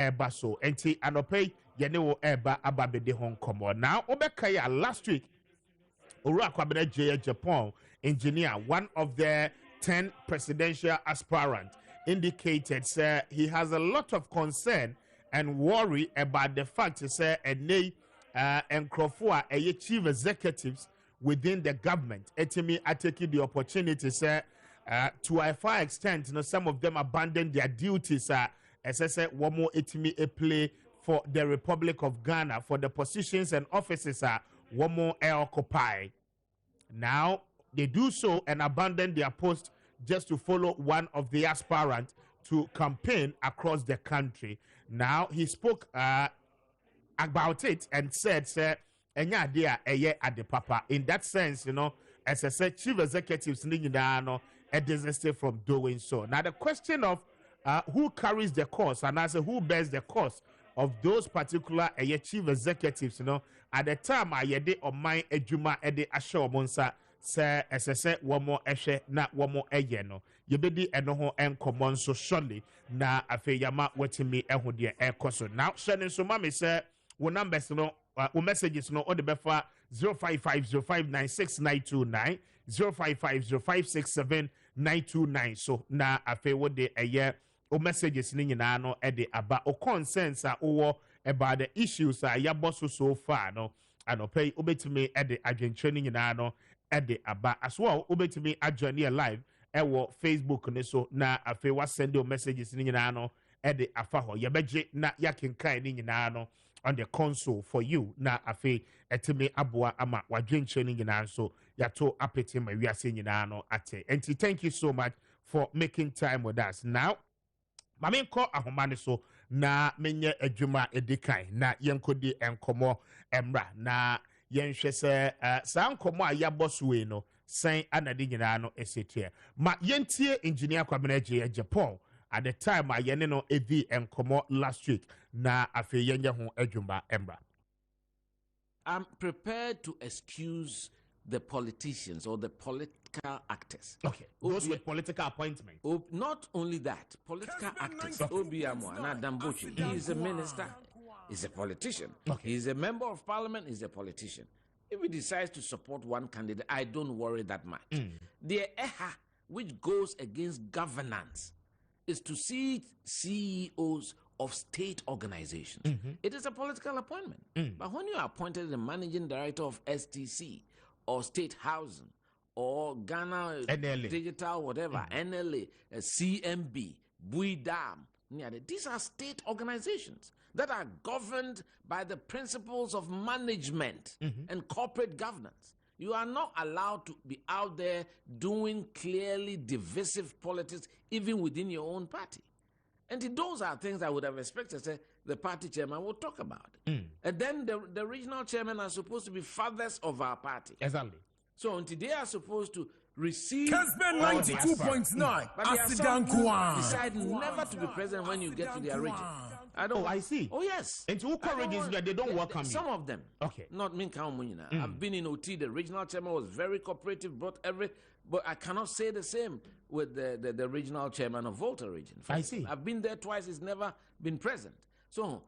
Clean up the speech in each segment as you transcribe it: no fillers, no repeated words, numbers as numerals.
eba so enti anope yene wo eba ababede hon komo now obekaya last week Owura Kwame Appiah Japan engineer, one of the 10 presidential aspirants, indicated he has a lot of concern and worry about the fact and Crawford chief executives within the government. Etimi are taking the opportunity to a far extent, some of them abandon their duties as I said, one more etimi a play for the Republic of Ghana for the positions and offices one more occupy. Now they do so and abandon their post just to follow one of the aspirants to campaign across the country. Now he spoke about it and said, "Sir, enya idea at the papa." In that sense, as I said, chief executives a disaster from doing so. Now the question of who carries the cost and as who bears the cost of those particular chief executives, at the time I yede on my ejuma ede asho monsa say SSS one more eshe na one more no yebedi eno en common so surely na afeyama wetimi eho de ekoso. Now shedding so mama say wo numbers messages all the befa 0550596929 0550567929 so na afe wo de o messages ni nyina no e de aba o concerns about the issues yabo so far anopay obetimi e de adwentre ni nyina no e de aba as well obetimi adjourn live ewo Facebook ne so na afe wa send o messages ni nyina no e de afa ho yebeje na yakenkan ni nyina no on the console for you na afe etimi aboa ama wadwentre ni nyina so yato apeti ma wiase nyina no ate. And thank you so much for making time with us. Now Mame ko ahomane so na menye adwuma edikan na yenkodi enkomo emra na yenhwe se sa nkomo a yaboswe no sen anade nyina no esetie ma yentie engineer Kwame Appiah Japan at the time a yene no edi enkomo last week na afi yenye ho adwuma emra. I'm prepared to excuse the politicians or the political actors. Okay, those with political appointment. Not only that, political actors. Obiamo and Adambuchi, he is a minister, he's a politician. Okay. He's a member of parliament, he's a politician. If he decides to support one candidate, I don't worry that much. The EHA, which goes against governance, is to see CEOs of state organizations. It is a political appointment. But when you are appointed the managing director of STC, or state housing, or Ghana NLA. Digital, whatever, NLA, CMB, Bui Dam. These are state organizations that are governed by the principles of management and corporate governance. You are not allowed to be out there doing clearly divisive politics, even within your own party. And those are things I would have expected the party chairman would talk about. And then the regional chairman are supposed to be fathers of our party. Exactly. So until they are supposed to receive Kessben 92.9. But they decide never to be present when you get to their region. I see. Oh, yes. And to who regions they don't welcome you? Some of them. Okay. Not me. I've been in OT. The regional chairman was very cooperative, but I cannot say the same with the regional chairman of Volta region. I see. I've been there twice. He's never been present. So,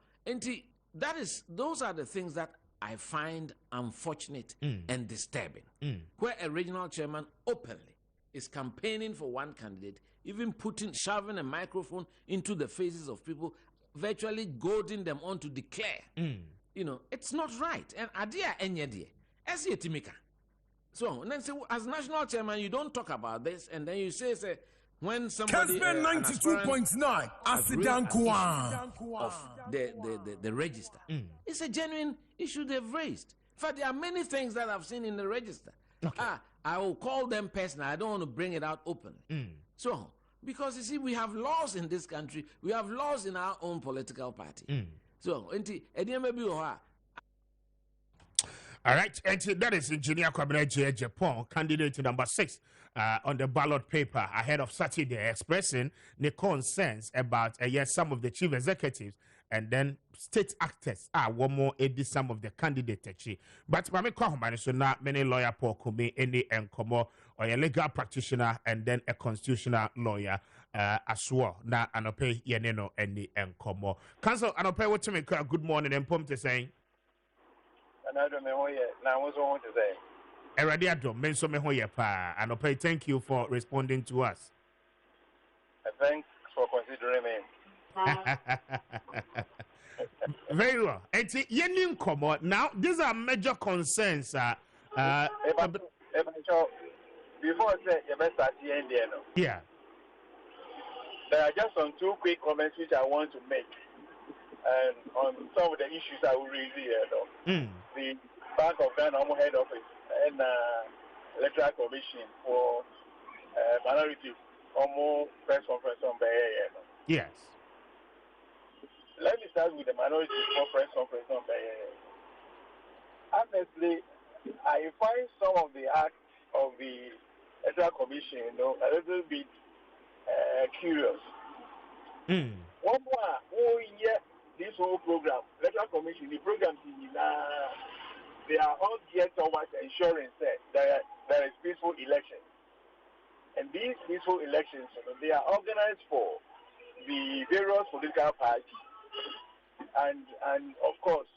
those are the things that I find unfortunate and disturbing. Where a regional chairman openly is campaigning for one candidate, even shoving a microphone into the faces of people, virtually goading them on to declare. It's not right. And adia enyedie, timika. So, and then say, as national chairman, you don't talk about this, and then you say when somebody Kessben 92.9 of the register, it's a genuine issue they've raised. In fact, there are many things that I've seen in the register. Okay. I will call them personally. I don't want to bring it out openly. So, because you see, we have laws in this country. We have laws in our own political party. So, all right, and that is Engineer Kwame Appiah Japan, candidate number 6 on the ballot paper ahead of Saturday, expressing the concerns about some of the chief executives and then state actors one more edit some of the candidates. But Mame Kwahomane so now many lawyer Paul Kubi any enkomo or a legal practitioner and then a constitutional lawyer as well. Na anope yeneno any enkomo. Council anope what to make good morning and pump to saying. And I don't know yet. Now, what's wrong to say? Eradiado, menso me hoye pa. Anope, thank you for responding to us. Thanks for considering me. Very well. Now, these are major concerns. Before I say you best start here in there, yeah. There are just some two quick comments which I want to make, and on some of the issues I will raise here. The Bank of Ghana head office and electoral commission for minorities press conference on Bayer. Yes. Let me start with the minority press conference on Bayer. Honestly, I find some of the acts of the electoral commission, a little bit curious. One more, this whole program, electoral commission, the program, they are all geared towards ensuring that there is peaceful elections. And these peaceful elections, they are organized for the various political parties and of course,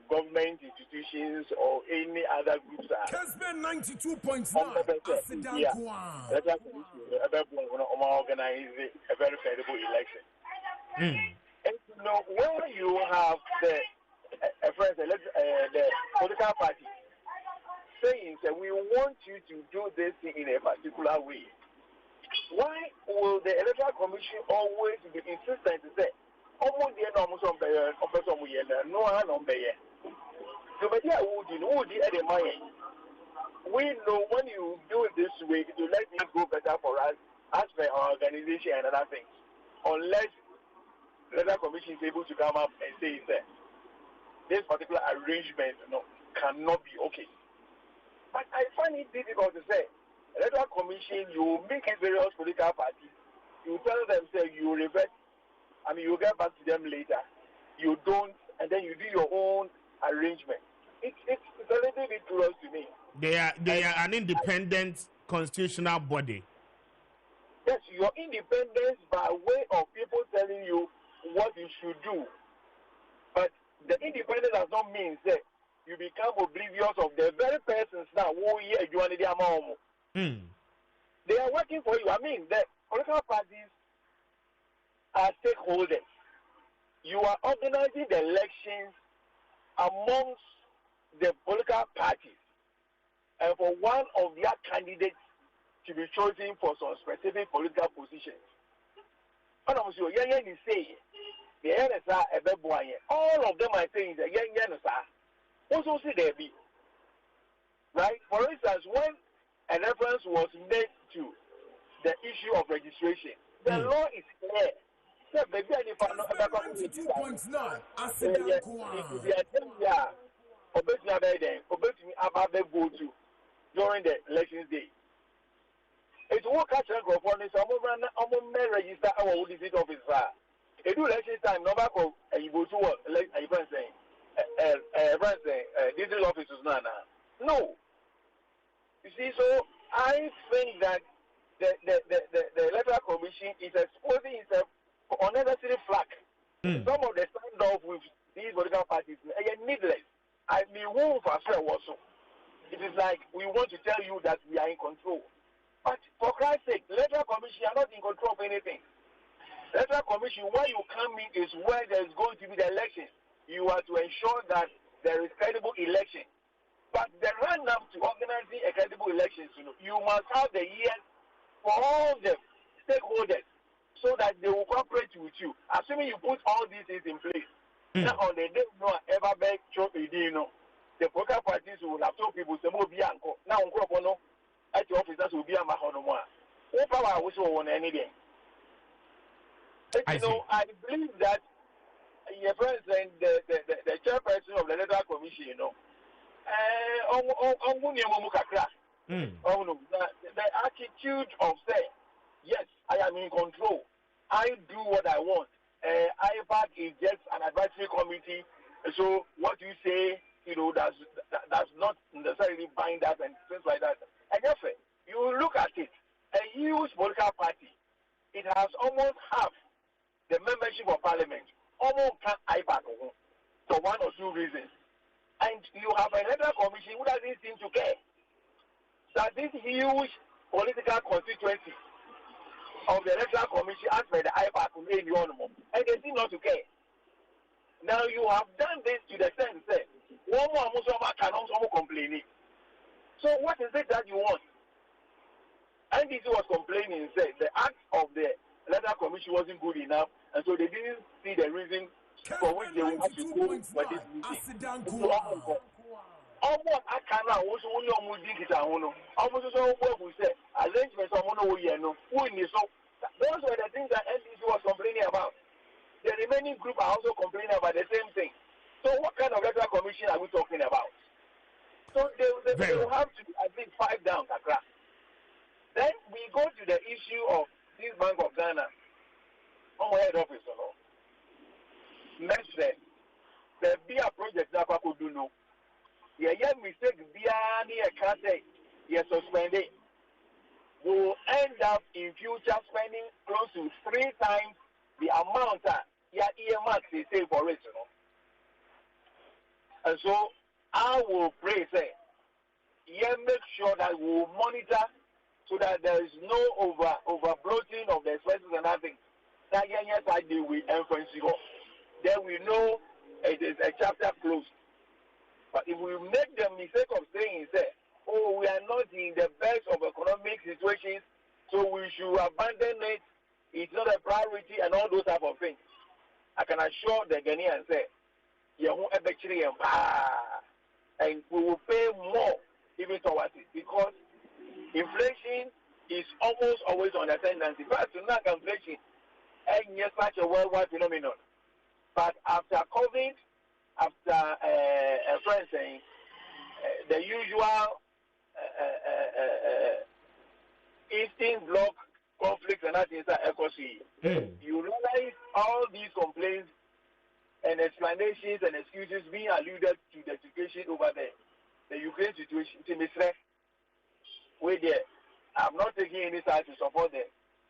government institutions or any other groups are. Kessben 92.9. Organize a very credible election. And where you have the political party saying that we want you to do this thing in a particular way, why will the electoral commission always be insistent to say, we know when you do it this way, it will let things go better for us as per our organization and other things. Unless the electoral commission is able to come up and say that this particular arrangement cannot be okay. But I find it difficult to say. Electoral commission, you make it various political parties. You tell them, say, you revert. You get back to them later. You don't, and then you do your own arrangement. It's a little bit close to me. They are an independent constitutional body. Yes, your independence by way of people telling you what you should do. But the independence does not mean that you become oblivious of the very persons now who here you want the They are working for you. The political parties are stakeholders. You are organizing the elections amongst the political parties and for one of their candidates to be chosen for some specific political positions. All of them are saying that also see there be. Right? For instance, when a reference was made to the issue of registration, the law is clear. During the elections day. It will catch a microphone. Some register our visit officer. It do election time. No back of you go to what? Like a friend saying, district officers no. You see, so I think that the electoral commission is exposing itself for unnecessary flack. Some of the standoff with these political parties are needless. I mean, who for also. It is like we want to tell you that we are in control. But for Christ's sake, electoral commission are not in control of anything. Electoral commission, where you come in is where there is going to be the election. You are to ensure that there is credible election. But the run-up to organizing a credible election, you must have the years for all the stakeholders so that they will cooperate with you. Assuming you put all these things in place. Now on the day ever back the political parties will have told people to move Bianco. Now at the officers will be a Mahonoa. What power was on anything? I believe that your friends and the chairperson of the electoral commission, the attitude of say, yes, I am in control. I do what I want. IPAC is just an advisory committee. So what you say, does not necessarily bind us and things like that. And therefore, you look at it, a huge political party almost half the membership of parliament almost can't IPAC for one or two reasons. And you have an electoral commission who doesn't seem to care that this huge political constituency of the electoral commission as per the IPAC will be and they seem not to care. Now you have done this to the sense that one more Muslim can also complain. So what is it that you want? NDC was complaining, said the act of the electoral commission wasn't good enough, and so they didn't see the reason for which they would have to go for this meeting. Almost I cannot also only almost dig it almost so what we say arrangements of mono no who in so those were the things that NDC was complaining about. The remaining group are also complaining about the same thing. So what kind of electoral commission are we talking about? So they will have to, I think, 5 down, Kakra. Then we go to the issue of this Bank of Ghana on head office. Next, there be a project that I could do no. Yeah, mistake be a can't say yes suspended. We will end up in future spending close to 3 times the amount that your earmarks they say for it, And so I will pray, say, make sure that we will monitor so that there is no over bloating of the expenses and nothing. That yes, I deal with inference. Then we know it is a chapter closed. But if we make the mistake of saying, say, oh, we are not in the best of economic situations, so we should abandon it. It's not a priority and all those type of things. I can assure the Ghanaians say, and we will pay more even towards it because inflation is almost always on the tendency. But to knock inflation, and yes, such a worldwide phenomenon. But after COVID, after a friend saying the usual Eastern Bloc conflicts and that inside ECOC, you realize all these complaints and explanations and excuses being alluded to the situation over there, the Ukraine situation, where I'm not taking any side to support the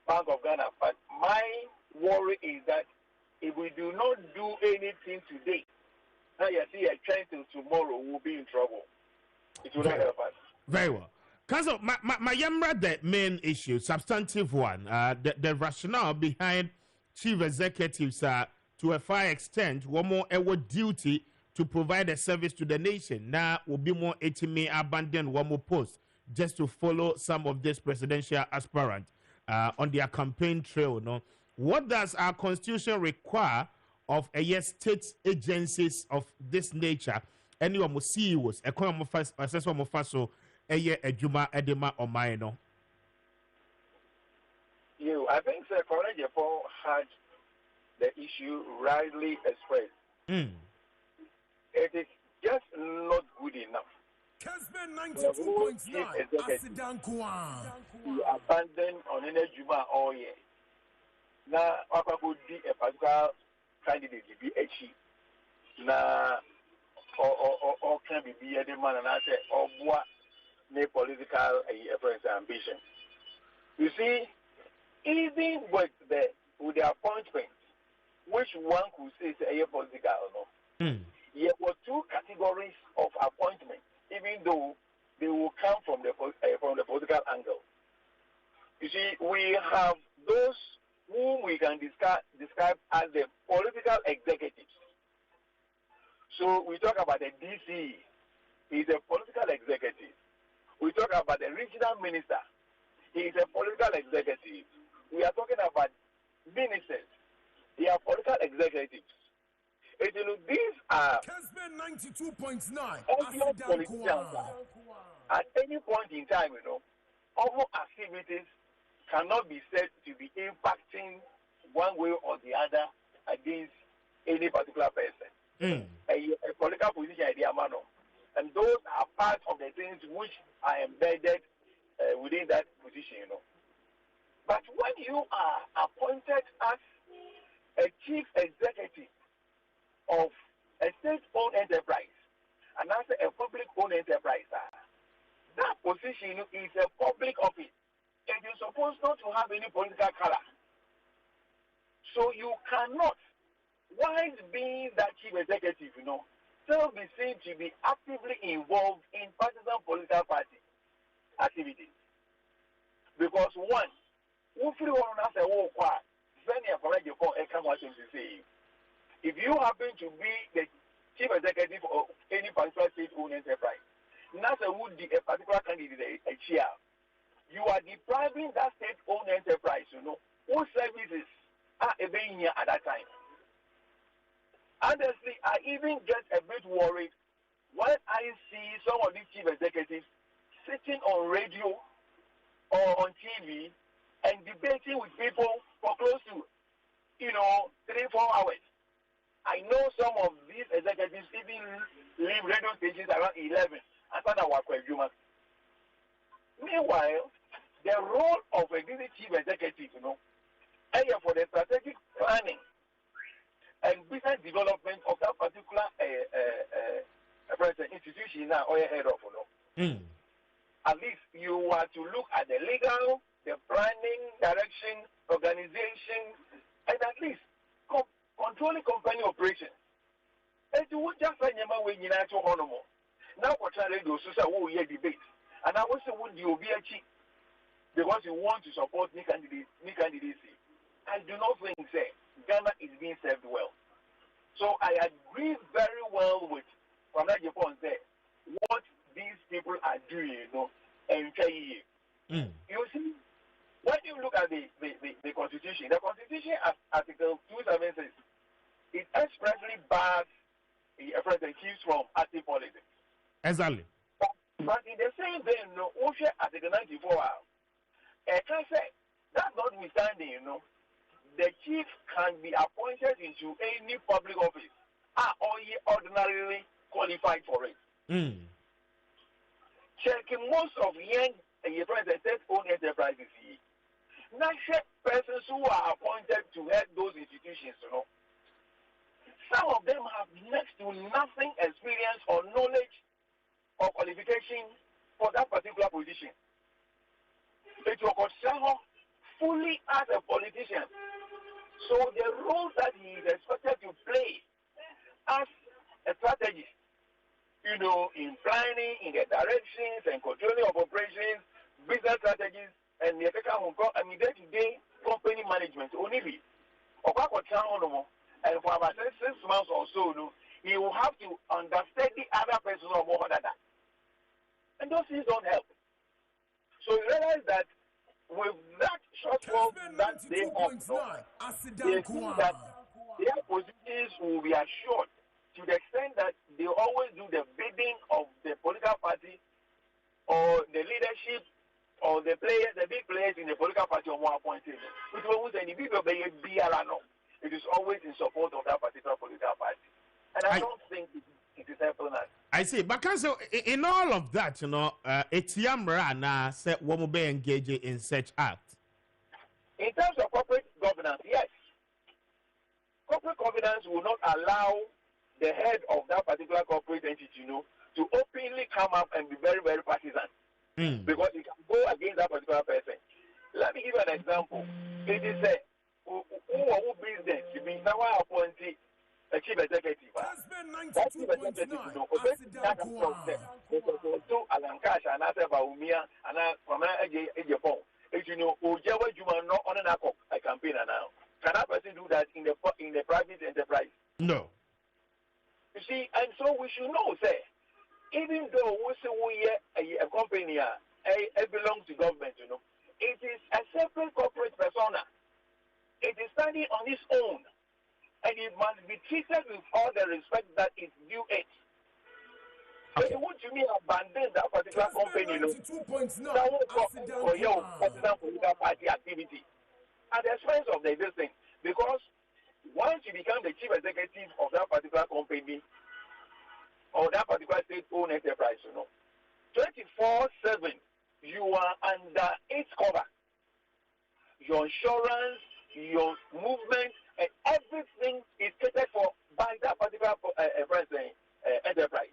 Bank of Ghana, but my worry is that if we do not do anything today, now you see a trend till tomorrow, we'll be in trouble. It will not help us. Very well. Council, my Yamra, the main issue, substantive one, the rationale behind chief executives to a far extent, one more our duty to provide a service to the nation. Now will be more 80 may abandon one more post just to follow some of this presidential aspirant on their campaign trail. No, what does our constitution require of state agencies of this nature? Anyone will see was a common first assessment of faso a juma edema or minor. I think Sir Corey had the issue rightly expressed. It is just not good enough. Kessben 92.9. Abandon on any Juma all year. Now, I could be a particular candidate to be a chief. Now, or can be a man and I say, or what may political ambition. You see, even with the appointment, which one could say is a political or no. There were 2 categories of appointments, even though they will come from the political angle. You see, we have those whom we can describe as the political executives. So we talk about the DC, he's a political executive. We talk about the regional minister, he is a political executive. We are talking about ministers, they are political executives. These are Kessben 92.9. politicians. At any point in time, all activities cannot be said to be impacting one way or the other against any particular person. A political position idea, and those are part of the things which are embedded within that position, But when you are appointed as a chief executive of a state-owned enterprise and as a public-owned enterprise, that position is a public office. It is supposed not to have any political color. So you cannot, while being that chief executive, still be seen to be actively involved in partisan political party activities. Because one, if you happen to be the chief executive of any particular state-owned enterprise, NASA would be a particular candidate a chair. You are depriving that state-owned enterprise, whose services are being here at that time. Honestly, I even get a bit worried when I see some of these chief executives sitting on radio or on TV and debating with people for close to, 3-4 hours. I know some of these executives even leave radio stations around 11 after the work with humans. Meanwhile, the role of a chief executive, for the strategic planning and business development of that particular institution now or head of, At least you are to look at the legal, the planning, direction, organization, and at least controlling company operations. And you would just find your way in actual honor. Now, what I do is debate. And I also would you be a chief because you want to support new candidacy. I do not think Ghana is being served well. So I agree very well with Kwame Appiah Kubi what these people are doing, and you see, when you look at the Constitution, Article 276, it expressly bars the president from active politics. Exactly. But in the same vein, Article 94, I can say that notwithstanding, the chief can be appointed into any public office or he ordinarily qualified for it. Checking most of young state-owned enterprises here. Not persons who are appointed to head those institutions, some of them have next to nothing experience or knowledge or qualification for that particular position. It will concern fully as a politician. So the role that he is expected to play as a strategist, in planning, in the directions and controlling of operations, business strategies, and the day-to-day company management, only and for about 6 months or so, he will have to understand the other person or more than that. And those things don't help. So you realize that with that shortfall that they have, they think that their positions will be assured to the extent that they always do the bidding of the political party or the leadership or the players, the big players in the political party or more appointed. Which means any people it is always in support of that particular political party. And I don't think it is helping us. I see. But so in all of that, it's Yamra now said one will be engaged in such act. In terms of corporate governance, yes. Corporate governance will not allow the head of that particular corporate entity, to openly come up and be very, very partisan. Because it can go against that particular person. Let me give you an example. It is who business, you mean, now I appoint a chief executive. That chief executive, to Alankash and Asa Baumia and from Japan. If Ojawa Juma not on a campaign now. Can that person do that in the private enterprise? No. You see, and so we should know, even though we say a company belongs to government, it is a separate corporate persona. It is standing on its own, and it must be treated with all the respect that is due it. So you want to me abandon that particular company, for your particular political party activity at the expense of the existing, because once you become the chief executive of that particular company or that particular state-owned enterprise, 24/7, you are under its cover. Your insurance, your movement, and everything is catered for by that particular enterprise.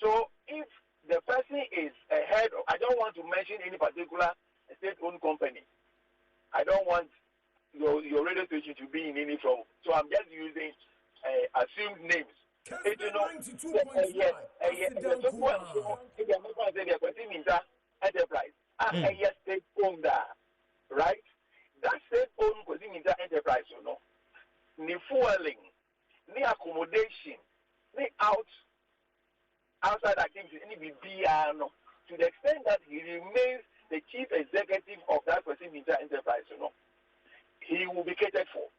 So if the person is a head, I don't want to mention any particular state-owned company. I don't want your radio station to be assumed names. Kessben 92.9. Enterprise. Yes, state owned that, right? That state owned Koziminta enterprise, you know. Ni fueling, ni accommodation, ni outside activities, ni BBR, to the extent that he remains the chief executive of that Koziminta enterprise, you know. He will be catered for.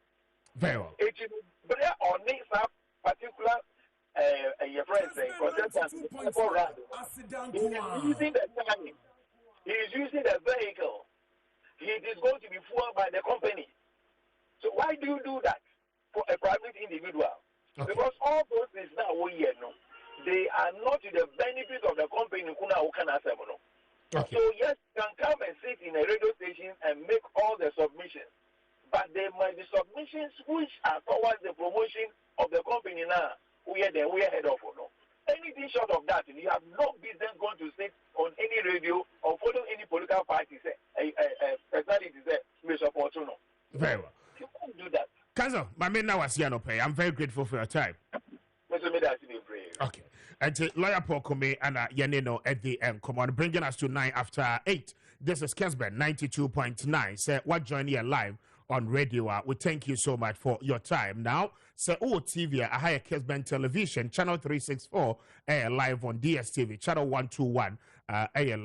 Very well. It is there on this particular your friends say he is using the vehicle. It is going to be fueled by the company. So why do you do that for a private individual? Okay. Because all those things now they are not to the benefit of the company. Okay. So yes, you can come and sit in a radio station and make all the submissions. But there might be submissions which are towards the promotion of the company now. We are head of no. Anything short of that, you have no business going to sit on any radio or follow any political party. Personality may support no. Very well. You can't do that. Council, my man now was here no pay. I'm very grateful for your time. Okay. And lawyer Paul Kwame and Yanino at the end. Come on, bringing us to 9 after 8. This is Kessben 92.9. Say what join here live on radio. We thank you so much for your time. Now, say TV, a higher Kessben television, channel 364, live on DSTV, channel 121,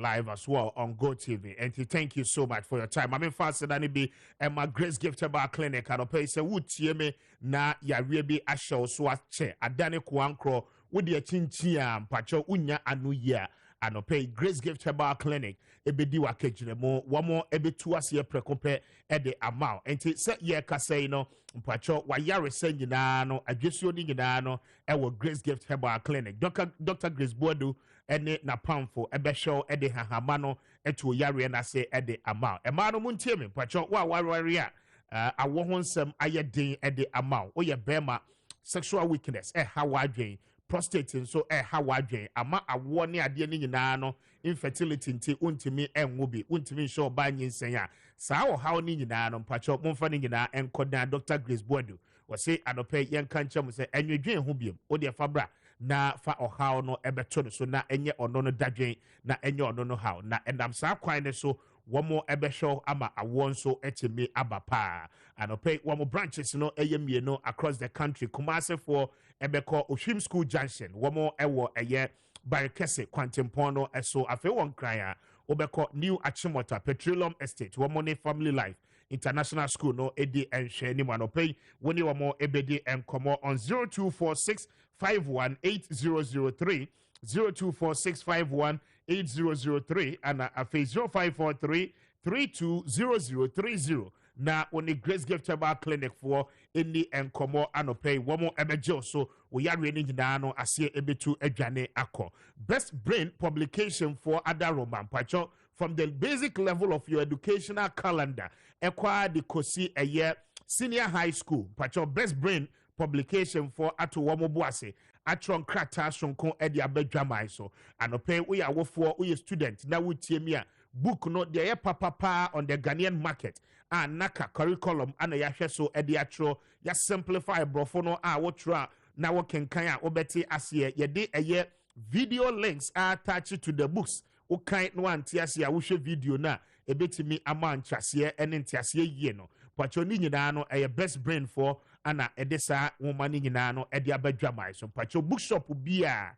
live as well on Go TV. And thank you so much for your time. I mean, faster than it be my Grace Gift Bar Clinic. I pay say would me na ya really a show so che adane kwankro with the chinchia pacho unya anuya. And pay Grace Gift Bar Clinic. Ebedi wa kejinemo wamo ebetu asiye prekompe ede amount. Enti se ye kase no mpacho wa yare se nyina no adwesio ni nyina no ewo Grace Gift Bar Clinic. Dr. Grace Bodu ene na pamfo ebe show ede hahama no etu yare na se ede amount. Ema no muntie me mpacho wa warware a awo ho nsem ayedin ede amount. Oye bema sexual weakness hawadwen prostate so hawadwen ama awo ne ade ni nyina no infertility nti untimi enwobi untimi show ba nyinsen a saa wo haw ni nyina no mpacho momfa ni nyina enkoda Dr. Grace Bodu wose anope yenka ncham se enwedwen ho biem o de fabra na fa ohaw no ebeto no so na enye ono no dadwen na enye ono no haw na endam saa kwan ne so womo ebe show ama awon so etimi abapa anope womo branches no eyemie no across the country Kumase for ebeko Oshim School Junction womo ewo eye Barikese Kwantempono eso afe won kran obeko New Achimota Petroleum Estate womo ne Family Life International School no edi enhwe ni manope woni womo ebedi enkomo on 0246518003 0246518003 and afe 0543320030 na oni Grace Gift Bar Clinic for any enkomo anope womo ebejo so we are reading no asie ebetu adwane akọ best brain publication for other roman pacho from the basic level of your educational calendar ekwa the kosi a year senior high school pacho best brain publication for ato womo boase atron krata sonko edi abadwamai so anope we are wofo we student na wutie mi a book no de papa on the Ghanaian market and naka curriculum and ya so edi atro ya simplify brofo no wotra na wo kenkan a obeti asiye ye de eye video links are attached to the books o kan no anti asiya wo hwe video na ebetimi ama nchase ene ntiase yie no pacho ni nyina no eye best brain for ana edesa woman ni nyina no edi abadwamai so pacho bookshop bia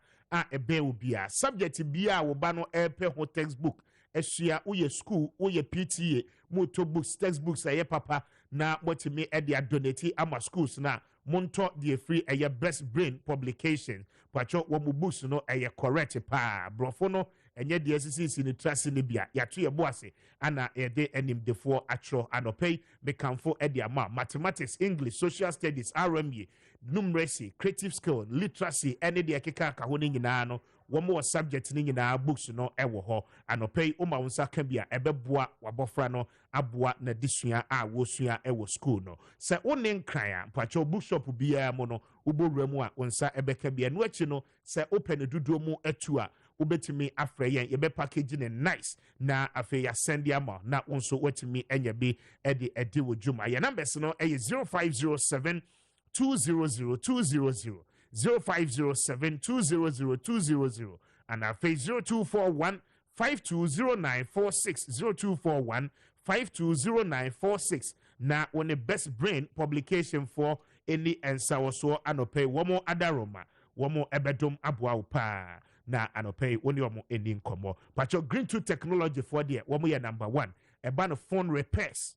ebe bia subject bia wo ba no epe ho textbook esua uye school uye PTA moto books textbooks aye papa na motimi e dia donate ama schools na monto the free aye best brain publication pacho wo mu books no aye correct pa brofo no enye de SCC ni trust ni bia ya to ye boase ana e de enim defo atro anopay mekanfo e dia ma mathematics English social studies RME numeracy creative skill literacy ene de keka ka ho ni nyina no womo subject ni nyina books no ewo ho anopay o ma wonsa ka bia ebeboa wabofra no aboa na disua wosua ewo school no se woni nkran pacho bookshop bia mo no ubowura mu a wonsa ebeka bia no achi no se open duduo mu atu a ubetimi afre yen yebe package ne nice na afe ya send ama na wonso wetimi enya bi edi wojuma ya numbers no 0507 200 200 0507-200-200 and afei 0241-520946 0241-520946 na when the best brain publication for any ensawoso anope womo adaroma womo ebedom aboa pa na anope woni womo eni nkomo pacho green to technology for there womo ye number 1 eba no phone repairs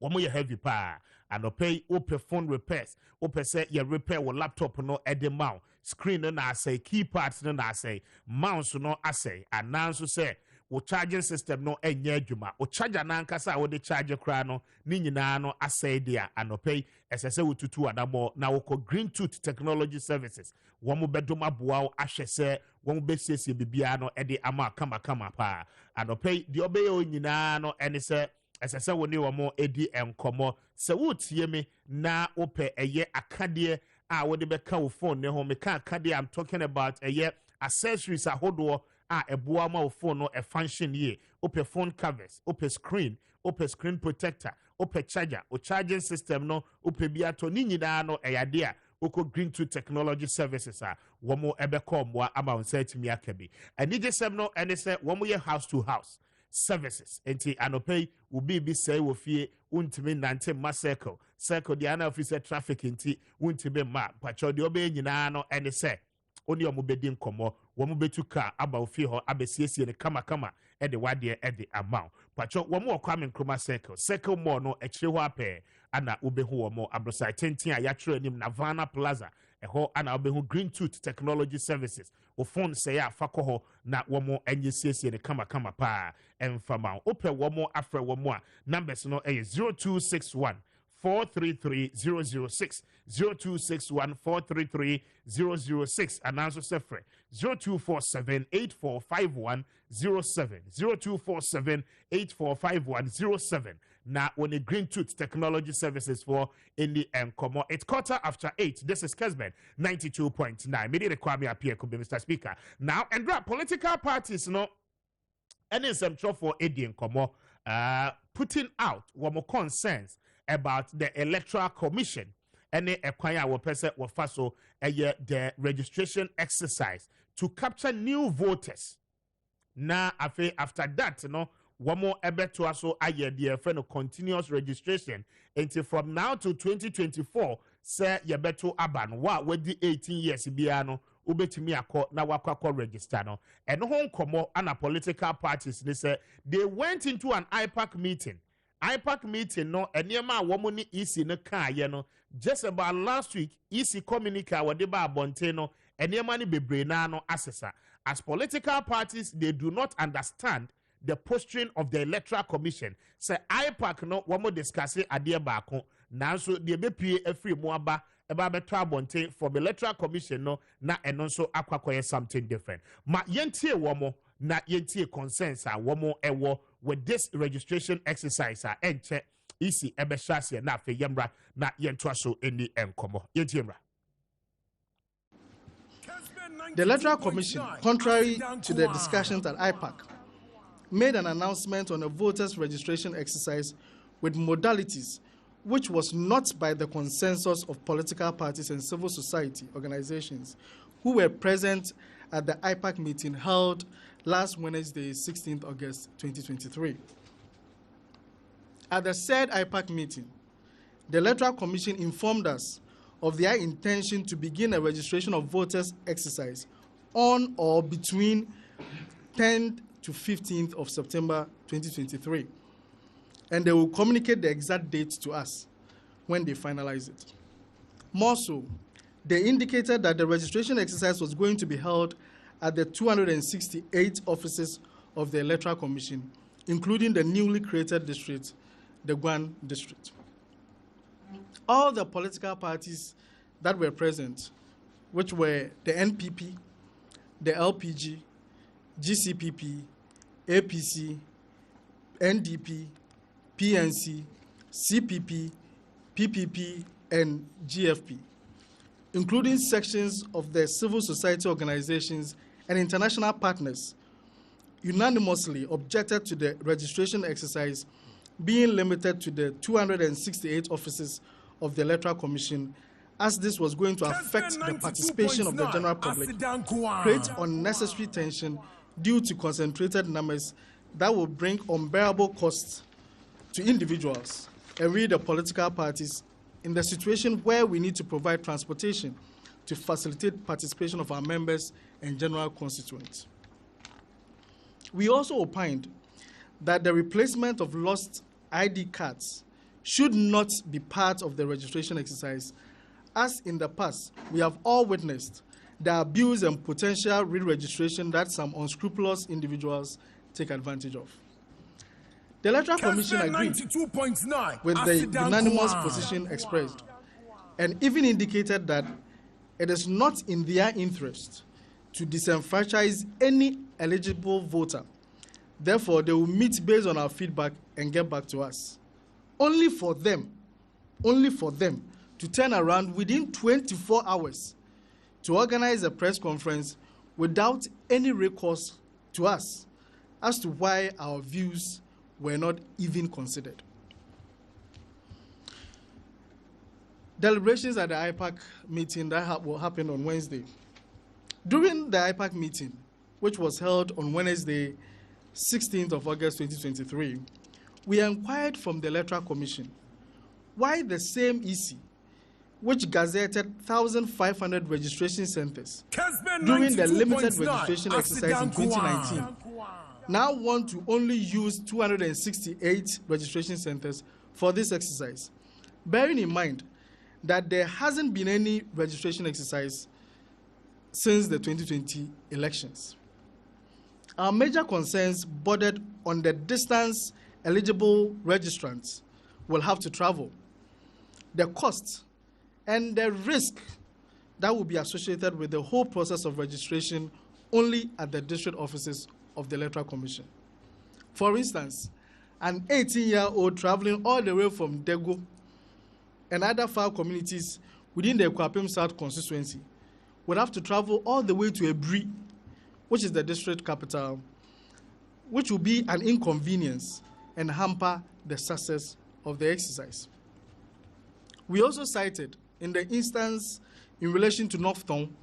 womo ye heavy pa anope open phone repairs open say ye repair wo laptop no edema screen no na say key parts no na say mouse no asay ananso say wo charging system no enye adwuma wo charger na nkasa wo de charge kra no ni nyina no asay dia anope esese wo tutu adamo na wo ko green tooth technology services wo mo bedom aboa wo ahwese wo mo besiesie bibia no ede ama kama pa anope de obeye o nyina no ene se esese wo ne wo mo edi enkomo se wo tie me na ope eye akade a wo de beka wo phone ne ho me ka akade I'm talking about eye accessories ahodo eboa ma phone no a function ye open phone covers open screen protector open charger o charging system no open biato ni nyina no eyade a oko green to technology services womo ebeko mwa ama onset mi akabi ani jesem no ene se womo ye house to house services enti anopay ubi bi say wo fie untimi nante ma circle di ana officer traffic enti untimi ma pacho di obe nyina no ene se oni omo bedi nkomo womo betu ka aba ofie ho abesiesie ne kama e de wade e de amount pacho womo Kwame circle more no ekire ho ape ana obehu womo abrosai tentin a yatro anim Navana Plaza eho ana obehu green tooth technology services o phone say ya fakoho na womo enye siesie ne kama pa emfama ope womo afre womo a numbers no 0261 433-006 0261-433-006 and also sefre 0247-8451-07 0247-8451-07 now on a green tooth technology services for in the Nkomo. It's 8:15. This is Kessben 92.9. Media Kwame Appiah Kubi, Mr. Speaker. Now and political parties no any some for Eddie Nkomo putting out one more concerns about the Electoral Commission and the acquire our person or faso the registration exercise to capture new voters. Now after that, one more ebe to also the friend of continuous registration until from now to 2024. Say you better aban with the 18 years biano ubetimi akọ na wakọ register no and home komo and political parties they say they went into an IPAC meeting no enema woman ni EC no kan ye no just about last week EC communica wode ba abonte no enema ni bebre na no assessor as political parties they do not understand the posturing of the Electoral Commission say IPAC no womo discuss ade baako nanso de bepie afri mu aba eba beto abonte for the Electoral Commission no na eno nso akwakoye something different ma yentie womo na yentie concerns womo ewo with this registration exercise enche isi ebe shase na afi yemra na yentoa so eni enkomo yentie mra. The Electoral Commission, contrary to the discussions at IPAC, made an announcement on a voters registration exercise with modalities which was not by the consensus of political parties and civil society organizations who were present at the IPAC meeting held last Wednesday, 16th August 2023. At the said IPAC meeting, the Electoral Commission informed us of their intention to begin a registration of voters exercise on or between 10th to 15th of September 2023. And they will communicate the exact date to us when they finalize it. More so, they indicated that the registration exercise was going to be held at the 268 offices of the Electoral Commission, including the newly created district, the Gwan district. All the political parties that were present, which were the NPP, the LPG, GCPP, APC, NDP, PNC, CPP, PPP, and GFP, including sections of the civil society organizations and international partners, unanimously objected to the registration exercise being limited to the 268 offices of the Electoral Commission as this was going to affect the participation of the general public, create unnecessary tension due to concentrated numbers that will bring unbearable costs to individuals and we, the political parties, in the situation where we need to provide transportation to facilitate participation of our members and general constituents. We also opined that the replacement of lost ID cards should not be part of the registration exercise, as in the past we have all witnessed the abuse and potential re-registration that some unscrupulous individuals take advantage of. The Electoral Commission agreed with the unanimous position expressed and even indicated that it is not in their interest to disenfranchise any eligible voter. Therefore, they will meet based on our feedback and get back to us. Only for them to turn around within 24 hours to organize a press conference without any recourse to us as to why our views were not even considered. Deliberations at the IPAC meeting that will happen on Wednesday. During the IPAC meeting, which was held on Wednesday, 16th of August 2023, we inquired from the Electoral Commission why the same EC, which gazetted 1,500 registration centers during the limited registration exercise in 2019, now want to only use 268 registration centers for this exercise, bearing in mind that there hasn't been any registration exercise since the 2020 elections. Our major concerns bordered on the distance eligible registrants will have to travel, the cost, and the risk that will be associated with the whole process of registration only at the district offices of the Electoral Commission. For instance, an 18-year-old traveling all the way from Dego and other far communities within the Kwapem South constituency would have to travel all the way to Ebri, which is the district capital, which will be an inconvenience and hamper the success of the exercise. We also cited in the instance in relation to North Town,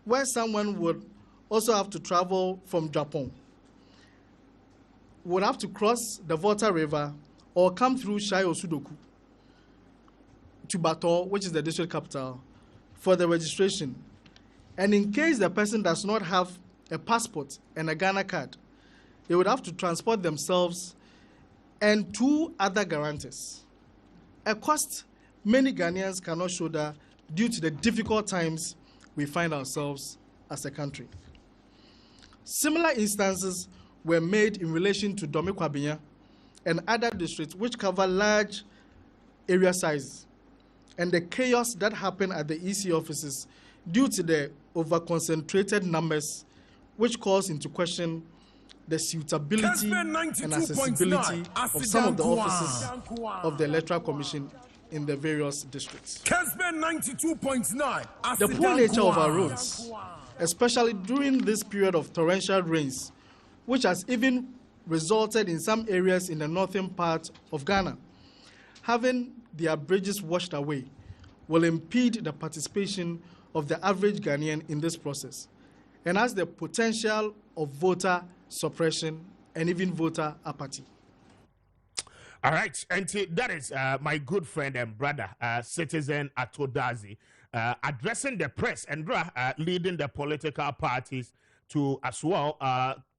where someone would also have to travel from Japan, would have to cross the Volta River or come through Shai Osudoku to Bato, which is the district capital, for the registration. And in case the person does not have a passport and a Ghana card, they would have to transport themselves and 2 other guarantors, a cost many Ghanaians cannot shoulder due to the difficult times we find ourselves as a country. Similar instances were made in relation to Dome-Kwabinya and other districts which cover large area sizes, and the chaos that happened at the EC offices due to the over-concentrated numbers, which calls into question the suitability and accessibility of some of the offices of the Electoral Commission in the various districts. Kessben 92.9. The poor nature of our roads, especially during this period of torrential rains, which has even resulted in some areas in the northern part of Ghana having their bridges washed away, will impede the participation of the average Ghanaian in this process and has the potential of voter suppression and even voter apathy. All right, and that is my good friend and brother, Citizen Atodazi, addressing the press and leading the political parties to as well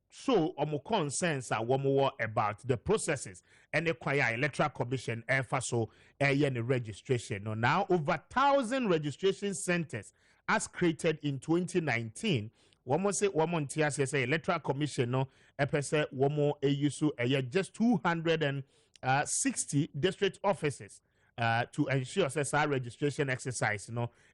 show concerns about the processes and the Electoral Commission so registration. Now over 1,000 registration centers as created in 2019. Say Electoral Commission just 260 district offices to ensure our registration exercise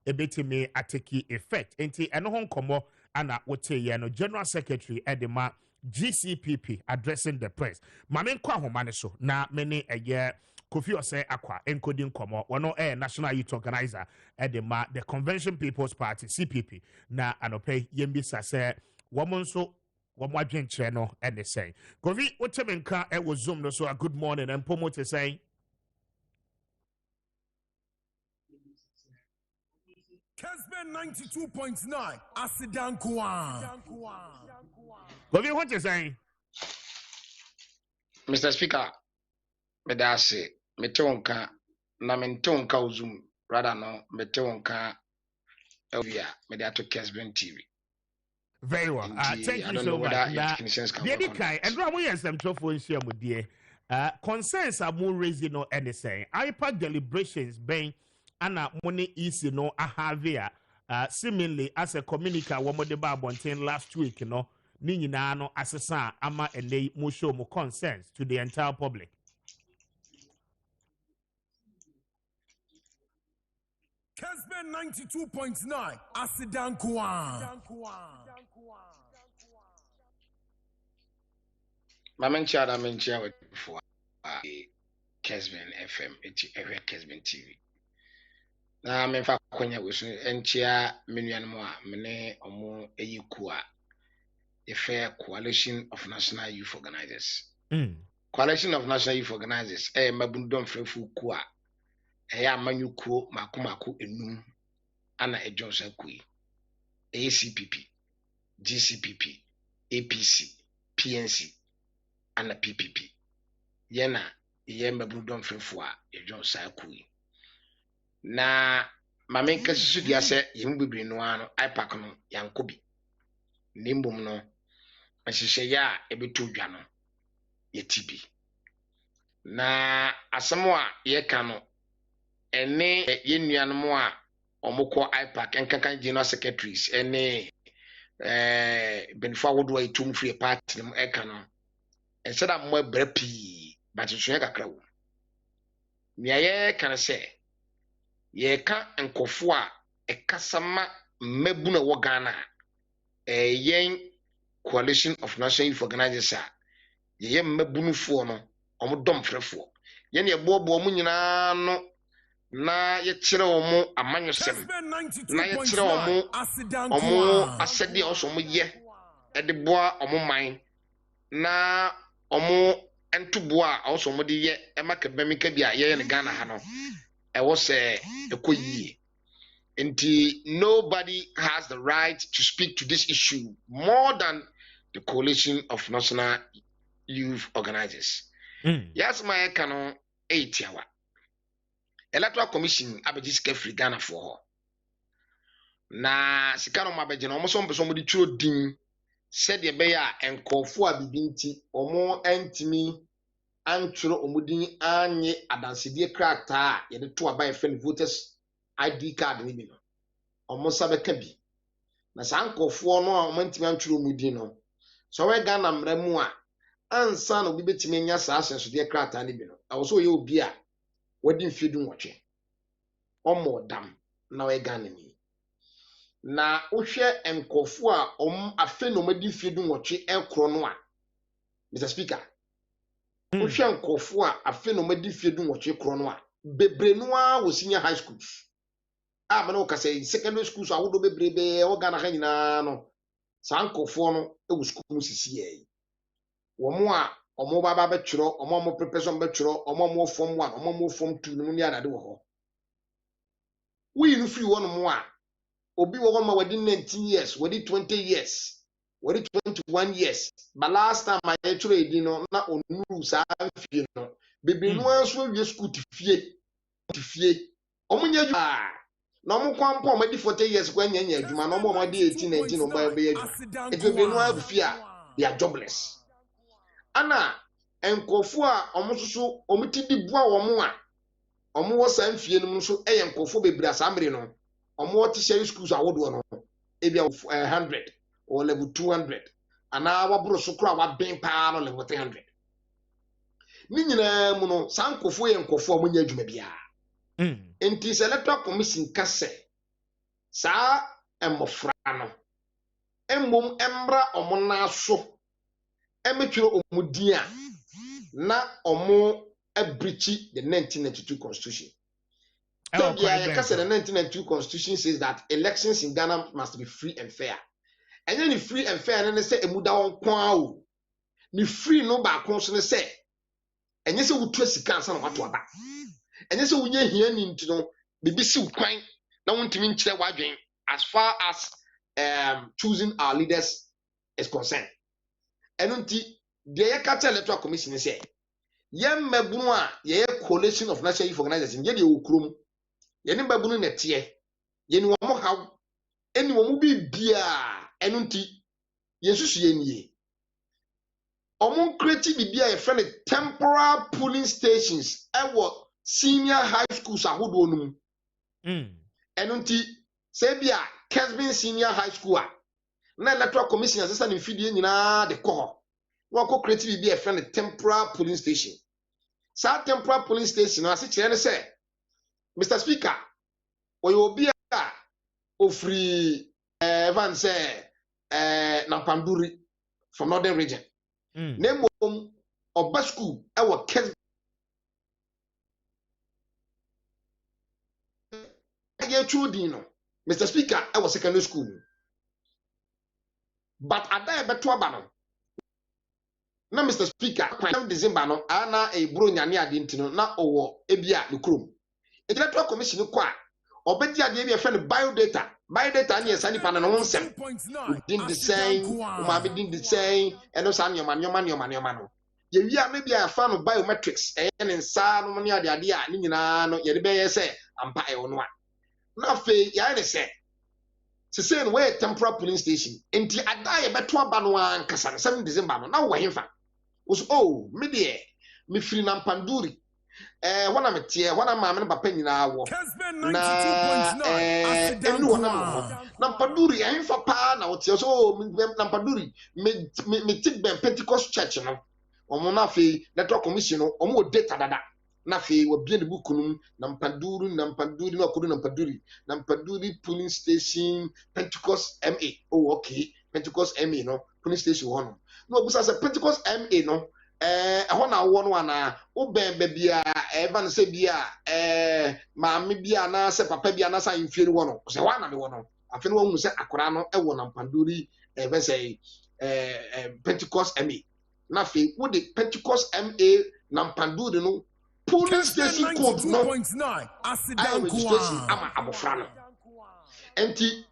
ebetime ateki effect. Enti eno hon komo ana wote General Secretary Edema GCPP addressing the press. Mamen kwa homane so na many Kofi Ose Akwa encoding komo wano National Youth Organizer Edema the Convention People's Party CPP na anope yembi sase womonso wamwadwen chere no ene say. Kofi wotemenka was Zoom no so a good morning and promote say Kessben 92.9 Asidankwa. What you want to say? Mr. Speaker, medase metonka na mentonka uzum rather no metonka Elvia mediato Kessben TV. Very well. Thank you so much. Kai and Ramu yes them to for share with dear. Concerns are more raising no anything. IPAC deliberations being ana money is no ahavia seemingly as a communique one more deba bonten last week ni nyina no asesa ama ene mo show mo concerns to the entire public. Kessben 92.9 Asidankwa. Mamencha da mencha with for Kessben FM every Kessben TV. Na me fa kwanya wesu enchia menuan mo a mene omo eyikua the fair Coalition of National Youth Organizers. Coalition of National Youth Organizers mabundom frefu ku a amanyukuo makomako enum ana ejonsa kui ACPP GCPP APC PNC ana PPP yena mabundom frefu a ejonsa kui na mamenka susu dia se yembibiri no ano IPAC no yankobi nimbum no ahihye ya ebeto dwa no yetibi na asemo a yeka no ene yenuanom a omukọ IPAC enkankan general secretaries ene benefo awodo etum free party no eka no enseda mo brapi batsoye kakra wo nia ye kan se ye ka enkofo a ekasama mabuna wo Ghana yen Coalition of National Youth Organizers ye mabunufo no omdom frefo ye ne bobo mu nyina no na ye kire omo amanyosem na ye kire omo asedi oso mo ye ede boa omo man na omo entuboa oso mo de ye emakabamika bia ye ne Ghana ha no ewo se ekoyie. Nobody has the right to speak to this issue more than the Coalition of National Youth Organizers. Yes, my canon 8 hour. Electoral Commission abejisike free Ghana for na sikano mabejeno almost somebody churo din said the beya enkofo abibinti omo entimi anturo omudin anye adanside krata ye de to aba friend voters ID card ni bi no omosa beka bi na sankofo no amantimi anturo omudin no so we Ghana mramu a ansa no bi betimi nya sa asenso de krata ni bi no awoso ye obi a wadi mfedu nwotwe omodam na we Ghana ni na ohwe enkofo a afe no madi mfedu nwotwe ekro no a Mr. Speaker ohwe enkofo a afe no madi mfedu nwotwe ekro no a bebre no a wo senior high schools mana o kase secondary schools awodo bebrebe o Ghana ha nyina no sankofo no ewu school sisi ye wo mo a omo baba betwero omo preparation betwero omo form 1 omo form 2 no ni adade wo ho we no free one mo a obi wo ma wadi 19 years wadi 20 years wadi 21 years but last time I twero edi no na onuru sa fie no bebre no anso wie school tifie omo nya na omo kwampo omo di 40 years kwa nya adwuma na omo di 18 19 omo be adwuma bebre no afie a they are jobless. Ana enkofu a omususu omutidi bua womo a omo wo sanfie no nso enkofo bebre asambre no omo wo tertiary schools awodo no ebia 100 or level 200 ana wabro so kura waben pa no level 300 ni nyina mu no sankofo enkofo omo nya adwuma bia enti electoral commission kase sa emofra no emmom embra omo na so emetwero omudia na omo abreach the 1992 constitution. So the 1992 constitution says that elections in Ghana must be free and fair. And then the free and fair and then say emuda won kwa o. Ni free no ba kon so say enye se wutu asika ansa na wato aba. Enye se wunye hia ni ntino bibi si kwan na wontimi nkyere wadwen as far as choosing our leaders is concerned. And the electoral commission say, Yem Mabunwa, ye coalition of national youth organizers, ye ukrum, ye Mabunu netie, ye no more how anyone will be beer, enunti, yesus ye. Among creative be a friend temporal polling stations, senior high schools are who enunti, Sabia, Kessben senior high school. Na electoral commission as an infidel in the core. What creative be a friend temporal polling station. Sa temporal polling station, as it say, Mr. Speaker, or you will be a free Evan say Nampanduri from Northern Region. Name of Basku, our Kessben. Mr. Speaker, I was secondary school. But at that better banner. Na Mr. Speaker, kwa December no ana e bro nyane ade ntino na owo ebia no krom. Electoral commission kwa obedi ade bia friend biodata na yesani pa na no nsem. Din the same, umami din the same, eno sa nyoma no. Ye wi a bia ya fa no biometrics e ne nsa no ne ade ade a ni nyina no ye de be ye se ampa e wono a. Na fe ya ne se say no temporal polling station. Enti ada ye beto aba no ankasa 7 December no na wo hemfa. Oh, me de me free Nampanduri. Wana metie, wana maame ne papa nyina wo. Na enu wana Nampanduri hemfa pa na wotie so Nampanduri me Kessben Pentecost Church no. Omo na fe electoral commission no, omo data dada. Na fe wo bie ne bukunum Nampanduri na kodu Nampanduri polling station Pentecost MA. Oh okay, Pentecost MA no polling station one. No busa se Pentecost MA no ho na wo no ana wo ben ba bia evan se bia maame bia na se papa bia na sa infie wo no se wa na me wo no afi no hu se akora no e wo Nampanduri be say Pentecost MA na fe wo de Pentecost MA Nampanduri no polling station code no registration ama abofra no enti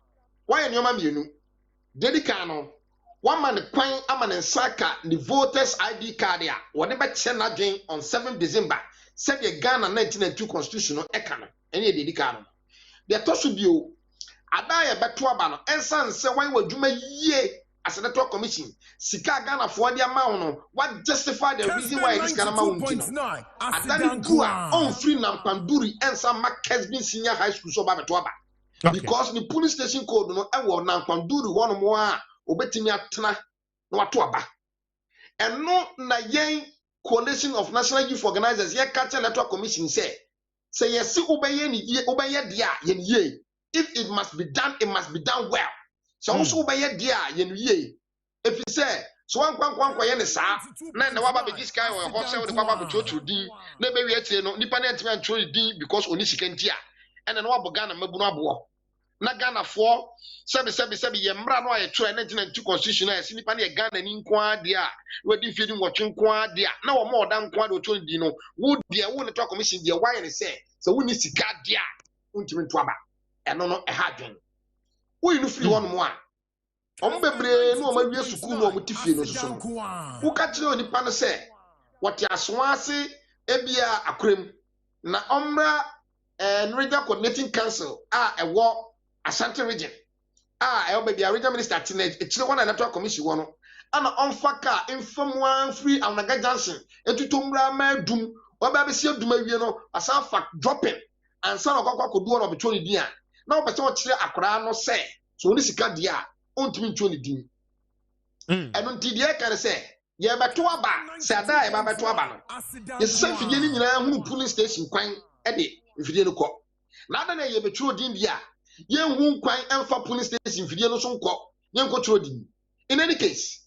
why nyoma mienu dedika no one man kwan ama ne nsaka the voters ID card ya wode be che na dwen on 7 December said the Ghana 1992 constitution no eka no ene dedika no de to so bio ada ya beto aba no ensan se wan wadwuma yie as an electoral commission sika Ghana for the amount what justify the reason why this Ghana amount adani kuwa on free Nampanduri ensan Kessben senior high school so ba beto aba because the police station code no e wo Nampanduri one mo a obetimi atena na wato aba eno na yen coalition of national youth organizers ye catch electoral commission say yes obeye ni obeye dia yen ye if it must be done well. So also by a dear yen ye. If you say so one ye ne sa na na waba be this guy or horse with the papa to din na be we no nipa na ntime antro din because oni sikantia and na wabo Ghana mabunu abo na Ghana for sebi ye mra no aye tro 1992 constitution na si nipa na ye Ghana ni nko ade a we di fie ni nwotwe nko ade a na wo mo oda nko ade to din no wo de wo ne to commission de why ne say so wo ni sika de a untime nto aba eno no e ha dwen wo inu free one mo a ombebre no ma wie sukuu no omutifie no so wo ka kire onipa no se wote asonase ebia akrem na omra regional coordinating council ewo Ashanti region ewo bia regional minister tinage e kire one electoral commission wono ana onfaka inform one free Anaga Johnson etutomra ma dum oba be sie dum awie no asan fa dropping ansa na kwakwa kodu no betoni dia na wo pese wo kire akora no se so oni sika dia ontimi ntoni din eno ntidie kare se ye beto aba se ada ye beto aba no ye se fidie ni nyina hunu polling station kwan e de fidie no ko na ada na ye betro din dia ye hu kwan emfa polling station fidie no so nko ye nko tro din in any case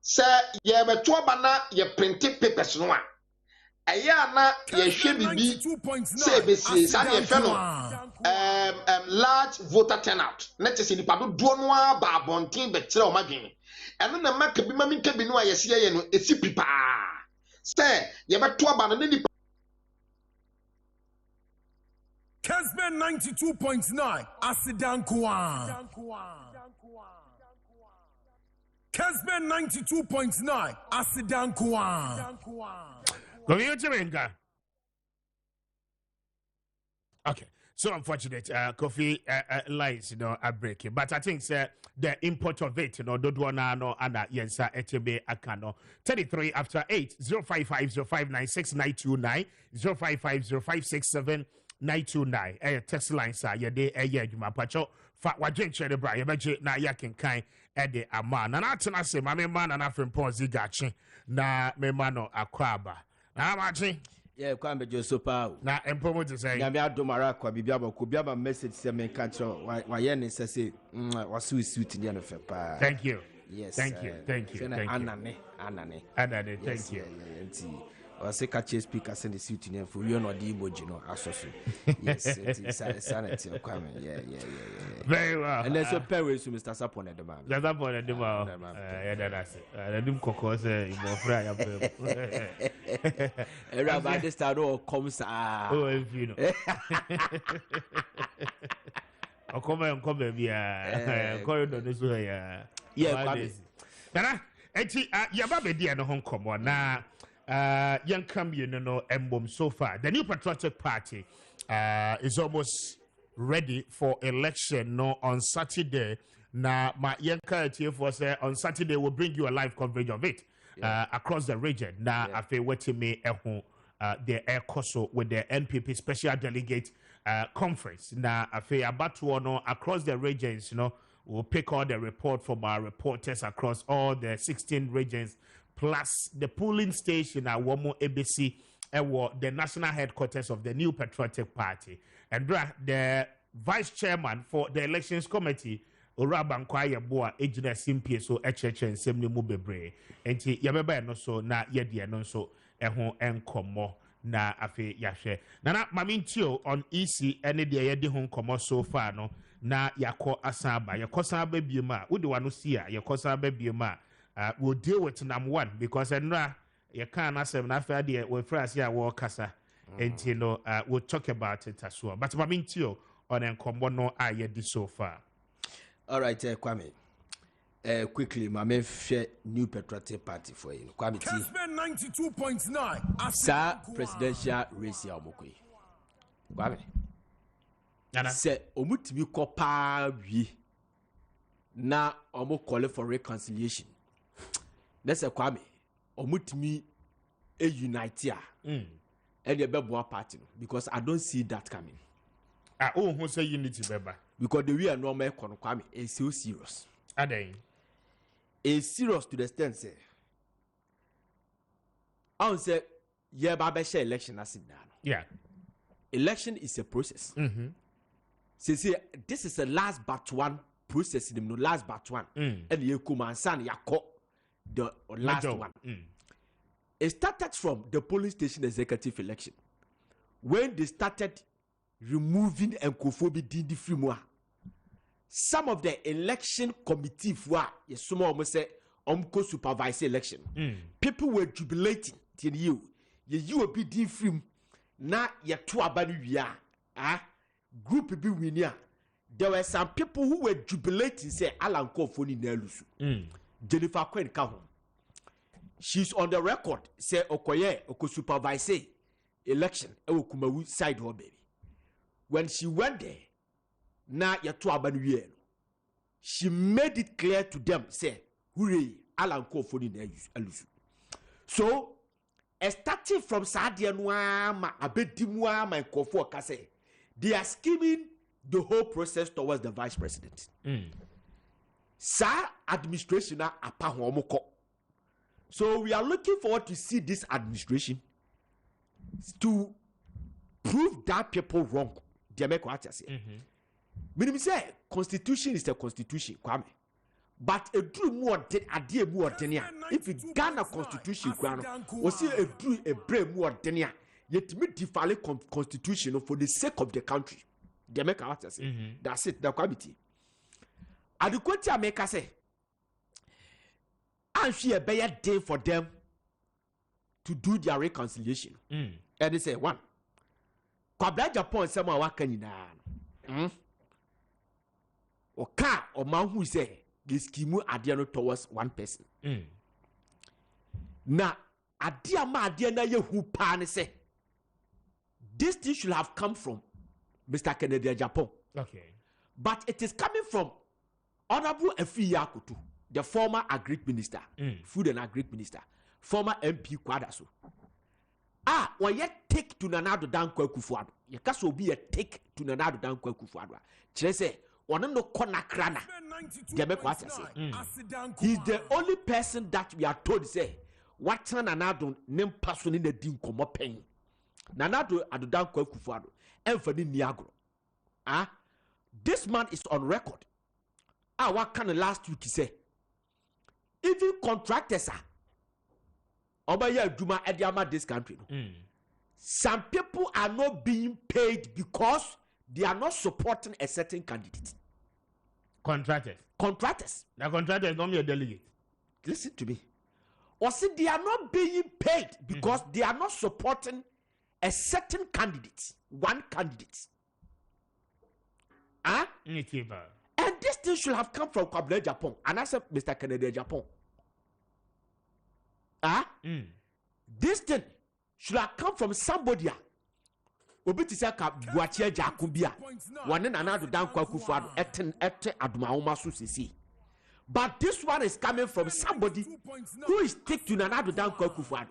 se ye beto aba na ye print papers no a eya na ye hwe bibi se besie sa na ye fe no large voter turnout na chese ni pado do no aba abontin be kire o madwen eno na maka bi mami nka bi no ayese ye no esi pipa se ye beto aba no ni Kessben 92.9 Asidan Kwan. Kessben 92.9 Asidan Kwan. Okay. So unfortunate, coffee lines, are breaking. But I think the import of it, Dodwana no ana yensa etebe akano. 33 after 8 0550596 0550567 text line sa yede juma pacho fa wajen chere bra yebeje na yakenkan ede ama na atena se ma me ma na afren ponzi gachi na me ma no akwaba na amachi. Yeah, Kwame Josopa. Na empomo to say. Nyame adomara kwa bibiaba ko biaba message se me kancho wa ye ne se wasu suit ne no fe pa. Thank you. Yes. Thank you. Thank you. Thank you. Anane. Thank yes, you. Yeah. Was a catch speaker send the suit in for you no the emoji no asoso. Yes, it is sanity Kwame. Yeah. Very well. And there's a pair so Mr. Sapon at the man. That's up on the man. Yeah, that's it. The dim coco say more fry up. Rabbi this time comes oh, if you know. O come bia. Corridor this way. Yeah, Kwame. Nana, enti yaba be dia no hon komo na young Cameroon no emblem so far. The New Patriotic Party is almost ready for election no on Saturday. Na my young for say on Saturday we'll bring you a live coverage of it across the region. Na afe weti me the air coso with the NPP special delegate conference. Na afe abatu no across the regions, we'll pick all the report from our reporters across all the 16 regions. Plus the polling station at Womo ABC, the national headquarters of the New Patriotic Party. And the vice chairman for the elections committee, Oraban Kwaya Boa, Ejina Simpie, so HH and Semni Mubebre. And Yababa no so na Yedia no so ehon enkomo na afe yahwe. Nana mamintio on EC any de yedi hon komo so far no na yako asaba. Yakosa bebiema, udi wanusia, yakosa bebiema. We'll deal with number one because you can't answer an affair with Frasia war Casa and we'll talk about it as well. But Mamintio on and Combono I did so far. All right, Kwame. Quickly, my main New Patriotic Party for you. Kwame Kessben 92.9 Sir Presidential Race Yamukui. Kwame. Say omutimi kopa wi na omo call for reconciliation. That's a Kwame. Omutimi a unite ya. And the Beboa party because I don't see that coming. Who say unity, Beba? Because the way I know my Kwame is so serious. Are they? Is serious to the extent say. I would say, yeah, Baba share election as it down. Yeah. Election is a process. Say, this is the last but one process in the last but one. And you come and san yako. The last one. It started from the polling station executive election when they started removing Nkofo Dindi Frimwa. Some of the election committee for some almost say supervise election. People were jubilating till you will be different. Na ya two abanu group be winner. There were some people who were jubilating say Alan Nkofo ni nelusu. Jennifer Quinn Kahom. She's on the record. Say Okoye supervise election. Kumawu side her baby. When she went there, na yatu abanu she made it clear to them. Say, hooray, Alan Nkofo ni nelusu. So, starting from Sadianwa ma abedimwa ma Nkofo kase, they are scheming the whole process towards the vice president. Sa administration na apahomoko. So we are looking forward to see this administration to prove that people wrong. Meaning say constitution is a constitution, Kwame. But a true more idea more than if you Ghana constitution, we see a true a brave more than yet me defile constitution for the sake of the country. That's it, the quality. Adequate make us say, I see a better day for them to do their reconciliation. And they say, one, Kwabra Japan sama waka nyina. Oka or man who say this scheme adiano towards one person. Na adia ma adia na ye hu pa ne say this thing should have come from Mr. Kennedy Japan. Okay. But it is coming from Honorable Appiah Kubi, the former Agric Minister, Food and Agric Minister, former MP Kwadaso. When you take to Nanado Dankwa Kufuado, you can be a take to Nanado Dankwa Kufuado. Chese, one no kona krana. He's the only person that we are told say what Nanado name person in the Dinko pain. Nanado Adudankwa Kufuado, Anthony Niagro. This man is on record. What kind of last week he say? Even contractors this country. Some people are not being paid because they are not supporting a certain candidate. Contractors. The contractors don't be a delegate. Listen to me. Or see, they are not being paid because they are not supporting a certain candidate. One candidate. And this thing should have come from Kwabra Japan. And I said, Mr. Kennedy Japan. This thing should have come from somebody. Obitisaka Maakye Jakubia. One and another down Kwakufa ete Aduma Susisi. But this one is coming from somebody who is taking to another down Kwakufa.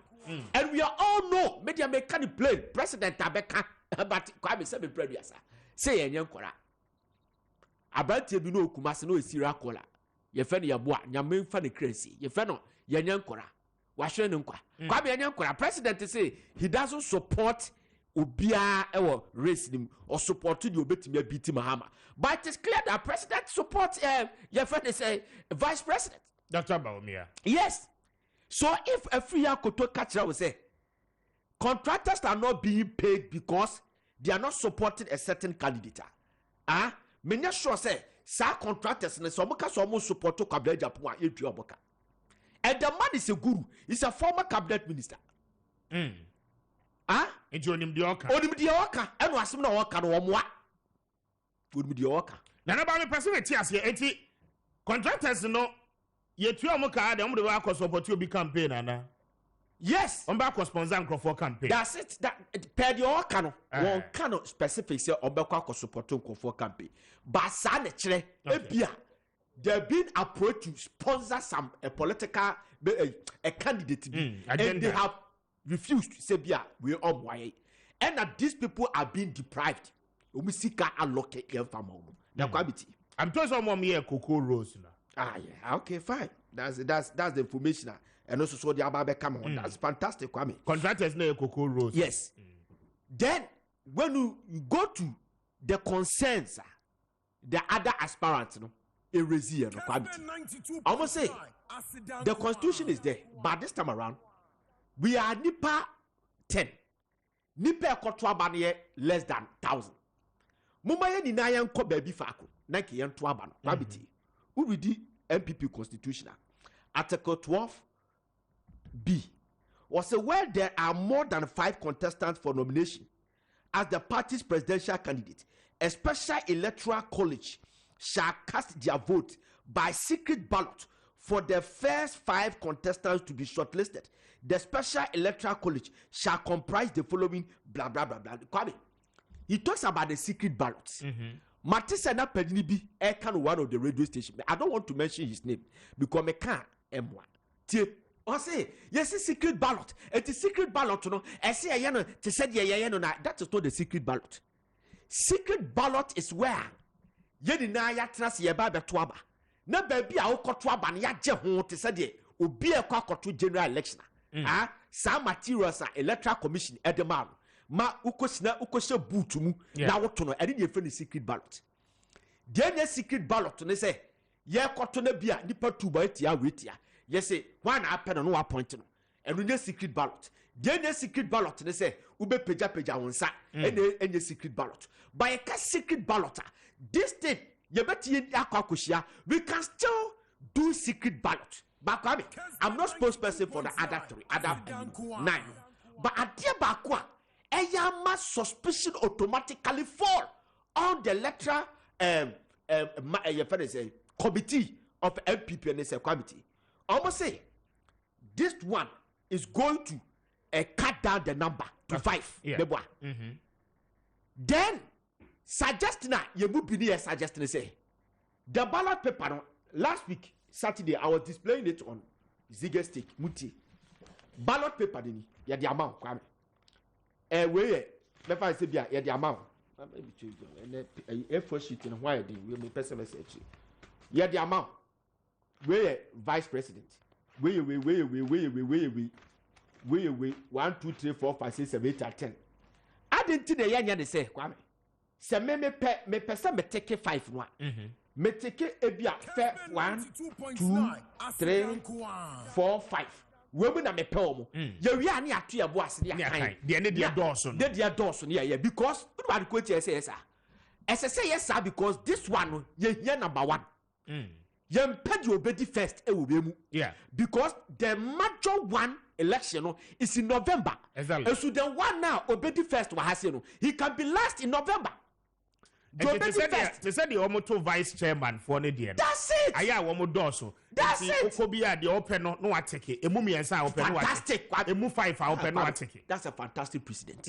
And we all know media mechanic play President Tabeka, but Kwame said previous. Say a young Kora. About you know Kumasi no Sierra Cola. Ye fend your boy, your main funny crazy. Ye feno, your young Kora. Washenunqua. Kwame Appiah President say he doesn't support Ubia or racism or support the Obetimia BT Mahama. But it is clear that President supports your friend is a Vice President. Dr. Baumia. Yes. So if Appiah could catch will say contractors are not being paid because they are not supporting a certain candidate. Many sure say sa contractors and some almost support to Kwabra Japan Boka. And the man is a guru. He's a former cabinet minister. And Onim Dioka. And was no worker no more. Good Dioka. Nana ba me person we tias ye enti contractors no ye tu amuka dem de wa support you be campaign ana. Yes. On ba sponsor Nkrofo campaign. That's it. That per Dioka no one cannot specific say obekwa support Nkrofo campaign. But sa ne kire ebia they've been approached to sponsor some political a candidate and they have refused to say we are why and that these people are being deprived. I'm told someone here Cocoa Rose now. Yeah, okay, fine. That's the information. And also so the Ababe come on. That's fantastic, Kwame. Contractors near Cocoa Rose. Yes. Then when you go to the concerns, the other aspirants, erasure no quality. I must say the constitution is there, but this time around we are nipa 10. Nipa kotwa banye less than 1,000. Mumaya ni na yanko baby fako na ki yanto aba no quality. Who read the MPP constitutional article 12B was where there are more than 5 contestants for nomination as the party's presidential candidate, a special electoral college shall cast their vote by secret ballot for the first 5 contestants to be shortlisted. The special electoral college shall comprise the following blah blah blah blah. Kwame, he talks about the secret ballots. Matisena Pedinibi, one of the radio stations. I don't want to mention his name because I can't. M1. I say yes, it's secret ballot. It's a secret ballot, no. I say to say that is not the secret ballot. Secret ballot is where yedi na ya trans ye ba beto aba na ba bi a wokoto aba na ya je ho te se de obi e kwa koto general election some materials electoral commission edema ma ukosina ukoshe boot mu na woto no ade de fe ni secret ballot de secret ballot ne se ye koto na bia nipa tuba etia wetia ye se one happen no appoint no enu ne secret ballot de secret ballot ne se ube peja wonsa enye secret ballot by a secret ballot this thing we can still do secret ballot. But I'm not spokesperson for the other 9. But at the back, Eyama suspicion automatically fall on the electoral committee of MPP and the committee. Almost say this one is going to cut down the number to 5. Yeah. Then suggesting suggesting say the ballot paper no, last week Saturday I was displaying it on Zigger stick Muti ballot paper dini ya the amount Kwame we never say bia ya the amount maybe choose and A4 sheet in why we me person message ya the amount we vice president we 1 2 3 4 5 6 7 8 10 I didn't think the yanya say Kwame se me person me take 5 no me take e bia 1 2 3 4 5 we na me pay omo ye wi ani ato ye bo ase ya kan de ne de dawson yeah because we want to say yes yes because this one ye here number 1 ye mpedi obedi first e wo be mu because the major one election no is in November. Exactly. So the one now obedi first wa hase no he can be last in November. They said the almost vice chairman for the day. That's it. Aya womo doso. That's it. Okobia the open no ateke. Emu miensa open no ateke. Fantastic. Emu 5 open no ateke. That's a fantastic precedent.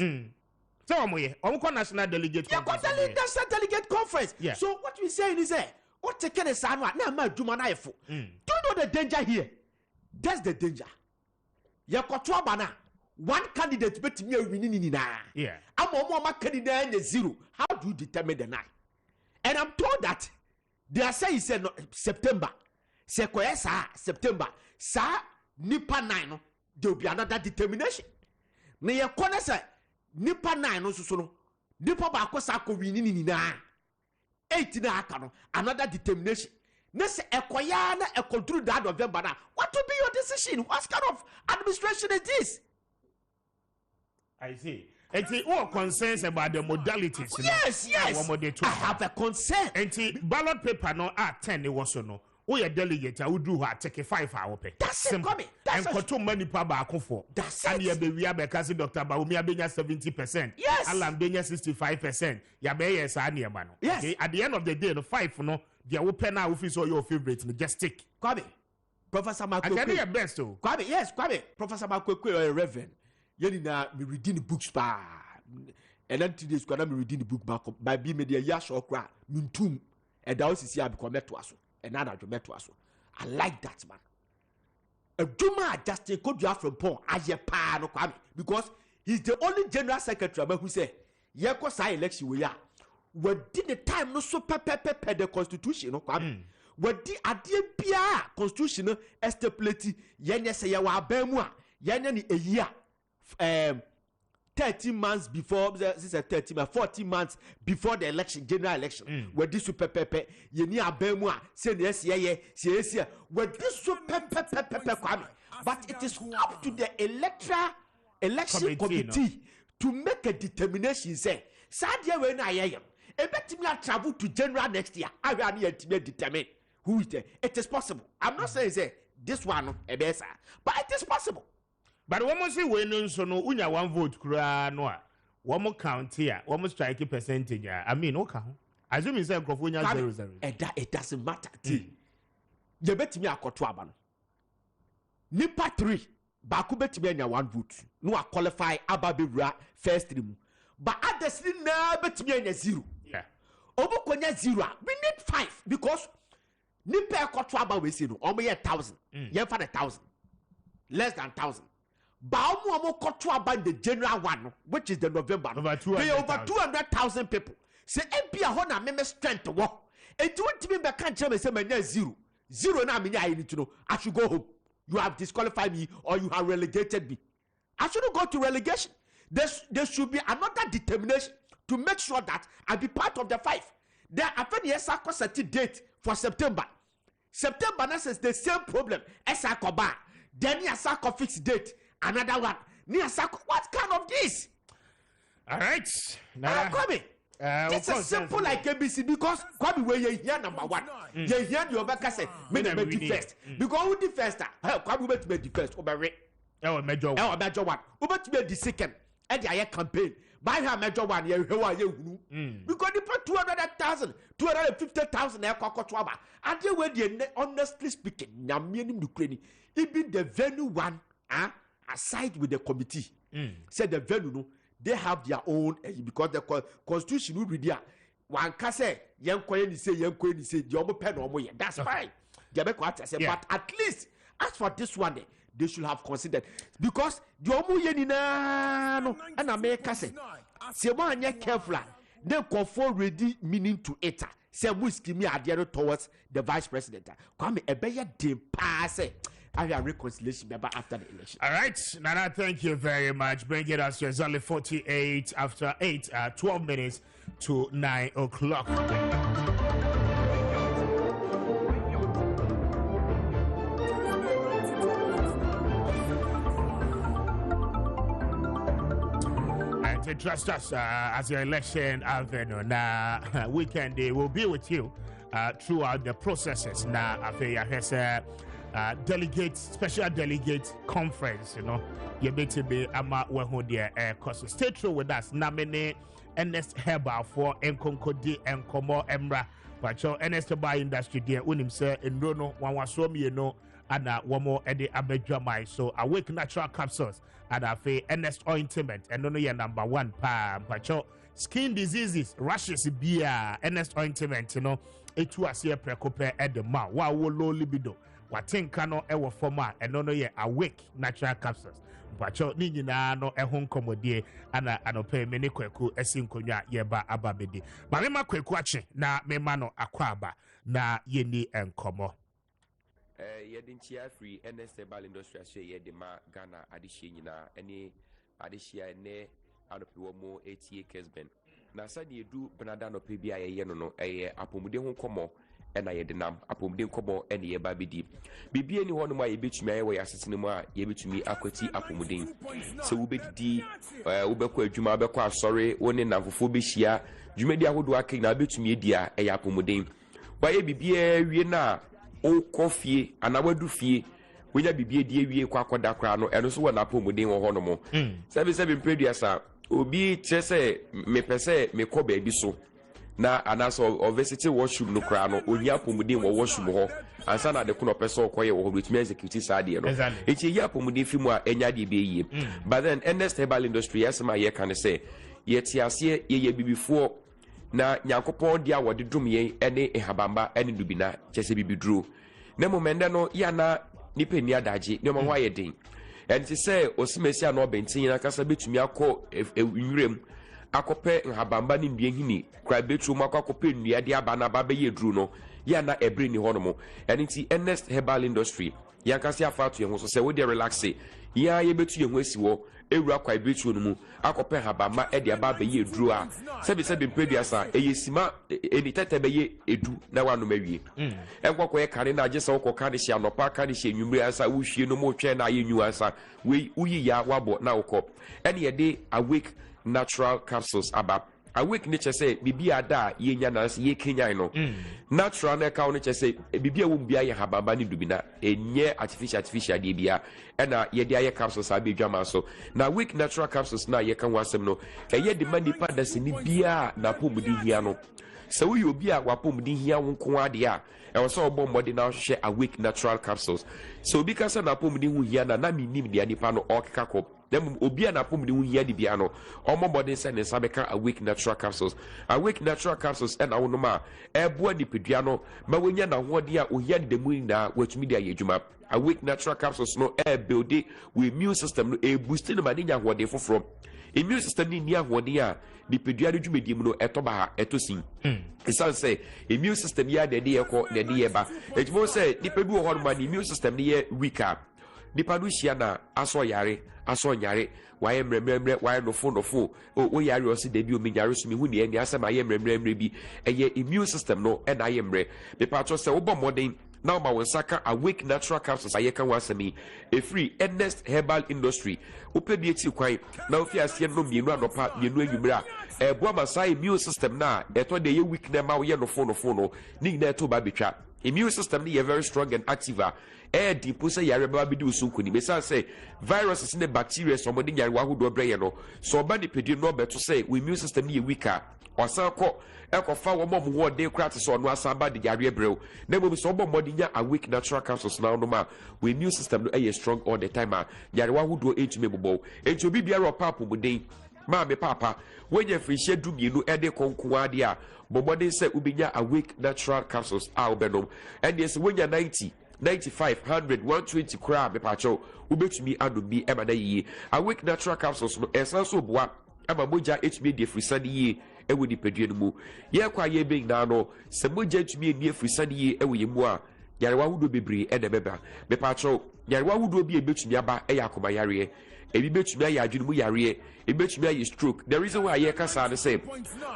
So omoye, omo national delegate conference. National delegate conference. Yeah. So what we saying is what taking a san na ma djuma na efo. Do you know the danger here? That's the danger. Yakoto bana. One candidate bet me winning. Yeah. I'm a candidate 0. How do you determine the 9? And I'm told that they are saying September. September. Sa nipa 9 there will be another determination. Me ye kone say nipa 9 no so no. Nipa ba ko sa ko winning na. 8 na aka no another determination. Nese ekoya na ekontrol that November na. What will be your decision? What kind of administration is this? I see. And what concerns about the modalities? Yes. I have a concern. And ballot paper no at 10 it was no. We a delegate I would do her take 5 hour pay. That's it, coming. That's and control money per bar for. That's and it. And we are because Dr. Baumia being 70%. Yes. Alan being 65%. Yabe yes, man. Yes. Okay? At the end of the day, the 5 no, the open now if it's all your favorite, just stick. Kwame. Professor Maakye. I can do your best too. Kwame, yes, Kwame. Professor Maakye a reverend. Yenina me reading the books pa. And then 2 days me reading the book back by be media yash or cry mintum and that was see become to us and now to met to us. I like that man. A Juma just take could you from Paul as your pa no Kwame because he's the only general secretary who say yeko sa election we are. What did the time no so pepe the constitution no Kwame. What did adie bia constitution estipulate yenye say ya wa bemu a yenye ni a year 13 months before this is 14 months before the election, general election. Where this super pepe ye ni abemwa say yes where this super pepe but it is up to the election committee to make a determination say sadia we na yeyem e betimi travel to general next year I will determine who is there. It is possible. I'm not saying say this one e be sa but it is possible. But one more say when so no unya 1 vote kura no one more count here, one more strike percentage. I mean, okay. Assume you say Krofunya 0-0. It doesn't matter. You bet me akoto aba no. Nipa 3, baku bet me anya 1 vote. No a qualify aba bewura first stream. But others na bet me anya 0. Yeah. Obo konya 0. We need 5 because nipa akoto aba we say no. Omo ye 1,000. Ye fa 1,000. Less than 1,000. Baumu kotu about the general one, which is the November. Over 200,000 people. Say MP a hona meme strength to work. It won't be back can't say my 0. 0 now I need to know. I should go home. You have disqualified me or you have relegated me. I shouldn't go to relegation. There should be another determination to make sure that I be part of the 5. There are a certain date for September. September says the same problem as Akoba. Then you a fixed date. Another one. What kind of this? All right. Kwame. This is simple like ABC because Kwame where you hear number 1. You hear your back say me the first. Because who the first? Kwame bet me the first. Obere. Major 1. Who bet me the second? and the campaign. Buy her major one year, because the 200,000, 250,000 and they were honestly speaking, even the venue one, aside with the committee, said the venue, no, they have their own, because the constitution will be there. One can say, young Queen say, the pen or more, that's fine. But at least, as for this one, they should have considered, because the Omu and America say, "Sewan ye careful, they conform ready meaning to it." Say whiskey me adhere towards the vice president. Kwame Appiah de pass. I have reconciliation after the election. All right, Nana, thank you very much. Bring it us to exactly 48 after 8, 12 minutes to 9 o'clock. To trust us as your election avenue. Now, weekend they will be with you throughout the processes. Now, I has a delegate, special delegate conference. You know, you better be ama wehudia cause. Stay true with us. Namene Ernest Herbal for Enkonkodi Enkomo Emra. But your Ernest Herbal industry there, unim say Ndono Wanwasomi, you know, and one more Eddie Abedjamai. So awake natural capsules. And I feel Ernest ointment and no your number one but your skin diseases, rashes beer, Ernest ointment, you know, it was here precope at the mouth. Wow, low libido. What think cano ever forma and no ye awake natural capsules. But your nina no a home commodie and I pay many kweku esim konya yeba ababedi. Marima kwekwachi na me mano akwaba na yeni enkomo. Yedinchia free NS Herbal Industry share yedema Ghana adishia nyina any adishia ne anopiwomo 80 Kessben. Na sadi yedu Benada no pebia ye no apomuden ho komo na yedenam apomuden komo na ye ba bedi. Bibie ni hono ma yebetumi aye we asesene mu a yebetumi akwati apomuden. Se wo bedidi wo adwuma bekọ asori woni namfofo behia dwumadi ahodo aka na betumi edia apomuden. Ba ye bibie wie na o coffee anawadu fie wenya bibie die wie kwa akoda kra no eno so wona pomuden wo hono mo sebi preduasa obi chese me pese me ko ba bi so na anaso obesity washroom no kra no onya pomuden wo washroom ho ansa na de ko no pese okoye wo betumi execute sade no echi ya pomuden fi mu a enya de be yie but then Ernest Herbal Industry yesema ye kan say yeti ase ye bibifo na Nyankopon dia wode dum yen ene ehabamba ene dubina chese bibidru na momenda no ya na nipeni adaje ne mo hwaye den enti se osimesia no bentin na kasa betumi akọ nwurem akọpe nhabamba ne ndue hini kra betru mu akọpe nnua de aba na ba be yedru no ya na ebre ni hono mo enti Ernest Herbal Industry ya kasa afatu ye ho so se we dey relax ya ye betu ye ho asiwo ewura kwa betru no mu akọpe nhabamba e de aba be yedru a sebi mpeduasa eyesima eni tete be ye edu na wanu mawie enkoko ye kane na agesa okọ kane hia no pa kane hia nwumre asa wuhwie no mo twe na ye nwu asa we uyi ya wabo na okọ ene ye de awake natural capsules aba awake nature say bibia da ye nya na ye kenyan no natural na ka nature say bibia wo bia ye hababa ni dubina enye artificial de bia ena ye de aye capsules abi dwama so na awake natural capsules na ye kan wasem no eye de manipa da sini bia na pomudi hia no se wo yo bia wa pomudi hia wo nko ade a e wo so obo mmode na hwe awake natural capsules so obi ka se na pomudi hu hia na minim de anipa no okeka kop dem obi na pomudi hu hia de bia no omo mmode se ne sabeka awake natural capsules and awonoma eboa dipedua no ma wonya na hode a ohia de mu na watumi de ayedwuma awake natural capsules no build we immune system no boost no ma nya hode foforo immune system ni nia hode a dipedua de dwumedi mu no etoba ha etosin isan say immune system ya de yeko de yeba etimo say dipedu ho no ma immune system ni ye weaker dipadu hia na aso nyare waye mremremre waye no fo o yare o si de bi o menyare so mi hu ne ani asema ye mremremre bi eye immune system no e na ye mre be patro say wo modern now ma won saka awake natural capsules aye kan wasemi e free Ernest Herbal Industry opedi eti kwan na ofi ase no mienu anopa mienu anwumra e boa masai immune system na eto de ye weak na ma wo ye no fo no ni na eto ba betwa immune system is very strong and active. The person yare ba bi do so kuni. Me say viruses and bacteria somebody yare wa do brain no. So ba the pedi no beto say we immune system is weaker. Osan ko ekofa wo mom wo de krat so no asamba de yare brew. Na mo so bo modi nya a weak natural capsules now no ma. We immune system no is strong all the time. Yare wa do etumi bobo. Enti obi biara opapo mu den. Ma me papa when you free share do mienu e de konko ade a bobode say ubinya awake natural capsules a obenom and yes when you 90 95 100 120 kra me pacho ubetumi ado bi e mada yi awake natural capsules no esan so boa ama moja hb de free sane yi e wodi pedue no mu ye kwa ye be na no se moja tumi eni free sane yi e wo yemu a yarewa hudo bebre e de beba me pacho yarewa hudo bi e betumi aba e yakoma yare ebi betumi aye adwene mu yare e betumi aye stroke. The reason why ye kasa the same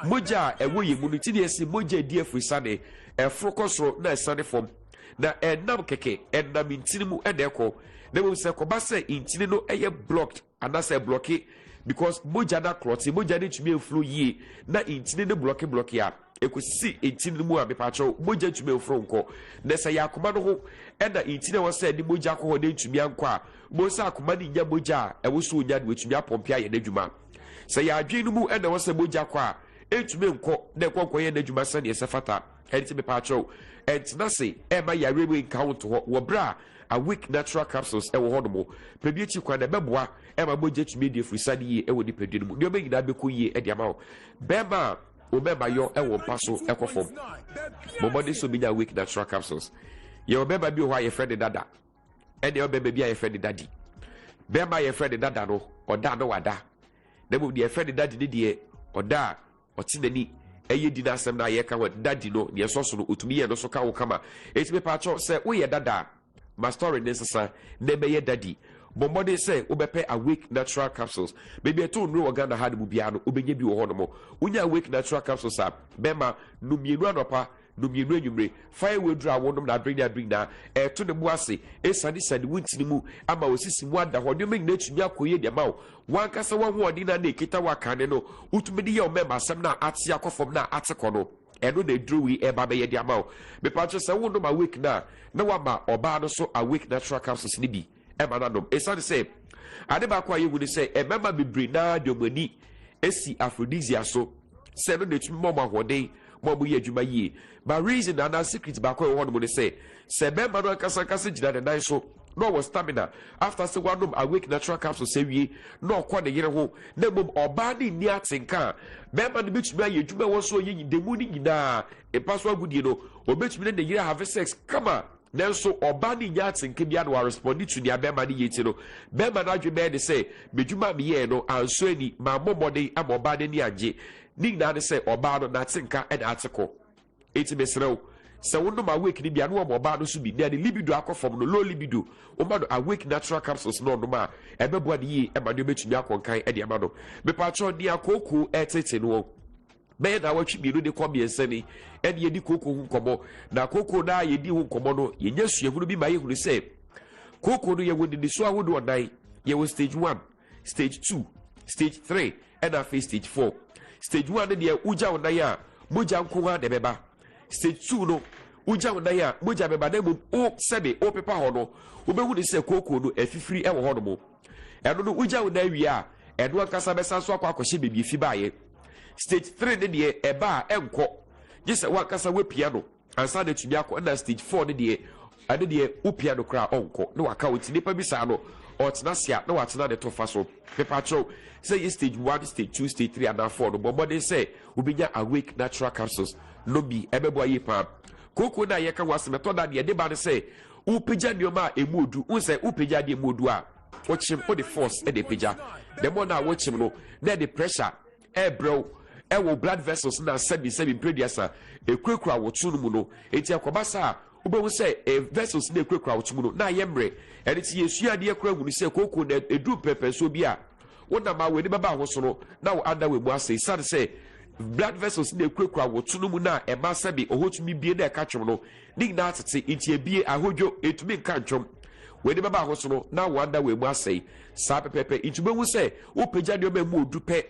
moja e wo yemu no ti de esi moja di afri sane e frokosro na sane form na enam keke enam intini mu e de ko na mo se ko ba se intini no eye blocked and say blocky because moja na clot moja de tumi flow yi na intini no block ya ekosi intini mu a be pacho moja tumi fro nko na se yakoma no ho e na intini wo se di moja ko ho de tumi anko a mo sa akoma ni nya moja e wo so nya de tumi apompia ye n'adwuma se ya adwen no mu e na wo se moja ko a etumi nko na ekoko ye n'adwuma se ne se fata enti be pacho entina se e ma ya rewe count ho wo bra a weak natural capsules e wo hodomo pebi chi kwa na beboa e ma moja tumi de frisa de e wo di pedu no mu ne o megina be ko yi e de ama o bema o beba yo e wo paso e ko fom bobody so bi weak natural capsules ye o beba bi ho aye friend dada e de o beba bi aye friend daddy bema ye friend dada no o da no wada na mo de friend daddy ne de o da o tinani eye di na asem na ye ka wa daddy no ye so so no otumi ye no so ka wo kama etime pa cho se wo ye dada my story necessary nebe ye daddy bombode say obepe awake natural capsules maybe a to no Uganda had mu bia no obenye bi wo hono mo unya awake natural capsules a bema no mienu anopa no mienu anwumre fire wedra wonom na bring na to ne mu ase esani sani wuntini mu ama osisi mu ada hodyo me na tumi akoye de ma wan kasa wan ho odi na na ekita wakane no utumidi ye o member asem na ate akofom na ateko no eno na edruwi eba be ye de ama me patcho se wo no ma awake na wa ma oba no so awake natural capsules ni bi eba na dom esane se ade ba kwa yewu ni se emema bebre na de omani esi aphrodisia so se no de tumi mo mahode mo bu ye adwuma yi ba reason na secret ba kwa wo no ni se bema no kasa gina de nan so no was stamina after say one awake natural capsules say wie no kwa de yere ho na mom oba ni ni atenka bema no betumi aye adwuma wo so ye demu ni gina e paso agudie no obetumi na yere have sex kama nanso oba ni nya atenka bia no respond to dia bema ni yeti no bema na adwuma de say bedwuma me ye no anso ani ma momode amoba de ni age ni na de say oba no na atenka e na ateko eti besrew se wono ma awake ni bia no oba no so bi na libido akofom no low libido o ma do awake natural capsules no no ma ebeboa de yi e ma de betumi akonkan e de ma do me patcho ni akoku etete no be na watwi bi no de kom yense ni e de di koko hu nkomo na koko na ye di hu nkomo no ye nya suahunu bi ma ye hunu se koko no ye wodi di so awodo odan ye wo stage 1 stage 2 stage 3 and after stage 4 stage 1 de uja odan ya moja nko ha de beba stage 2 no uja odan ya moja beba na mu o sebe o pepa ho no obehu ni se koko no afifiri e wo ho no mo eno no uja odan wi a eno akasa besa so akwa bebi fi baaye stage 3 ne de eba enko gise wakasa we piano ansa de tumi akọ na stage 4 ne de ade de u piano kra onko na waka woti nipa bi sa no otena sia na watena de tofa so pepa cho say stage 1 stage 2 stage 3 and 4 no bombode say ubinya awake natural capsules no bi ebebo ayi pa koko na ye ka wasemeto da de ba de say upija nioma emudu unse upija de emudu a watchim o the force e de pija the more na watchim no na the pressure e bro e wo blood vessels na sebi prediasa ekwekura wotu no mu no enti akobasa ubewu say vessels na ekwekura wotu mu no na yemre ene ti yesua de ekura hunu say koko na edu pepe so bia wona ma we ni baba ho so no na wo ada we mu asay sad say blood vessels na ekwekura wotu no mu na e ma sebi ohotumi bie na eka twom no ni na atete enti ebie ahodwo etumi nka twom we ni baba ho so no na wo ada we mu asay sa pepe enti ubewu say wo pagya de o ba mu odu pe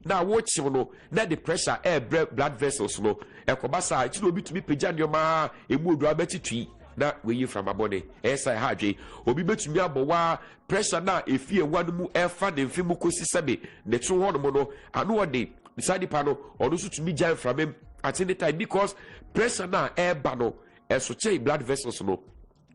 na watch no na the pressure air blood vessels no ekobasa it no be to be pagya nyoma emu odu abetitwi na we from abone esa hadwe obi betumi abowa pressure na efie wanu mu efa de mfimu kosi sebe ne tro ho no mo no anu ode side pa no odo so tumi gyan from him at any time because pressure na eba no eso che blood vessels no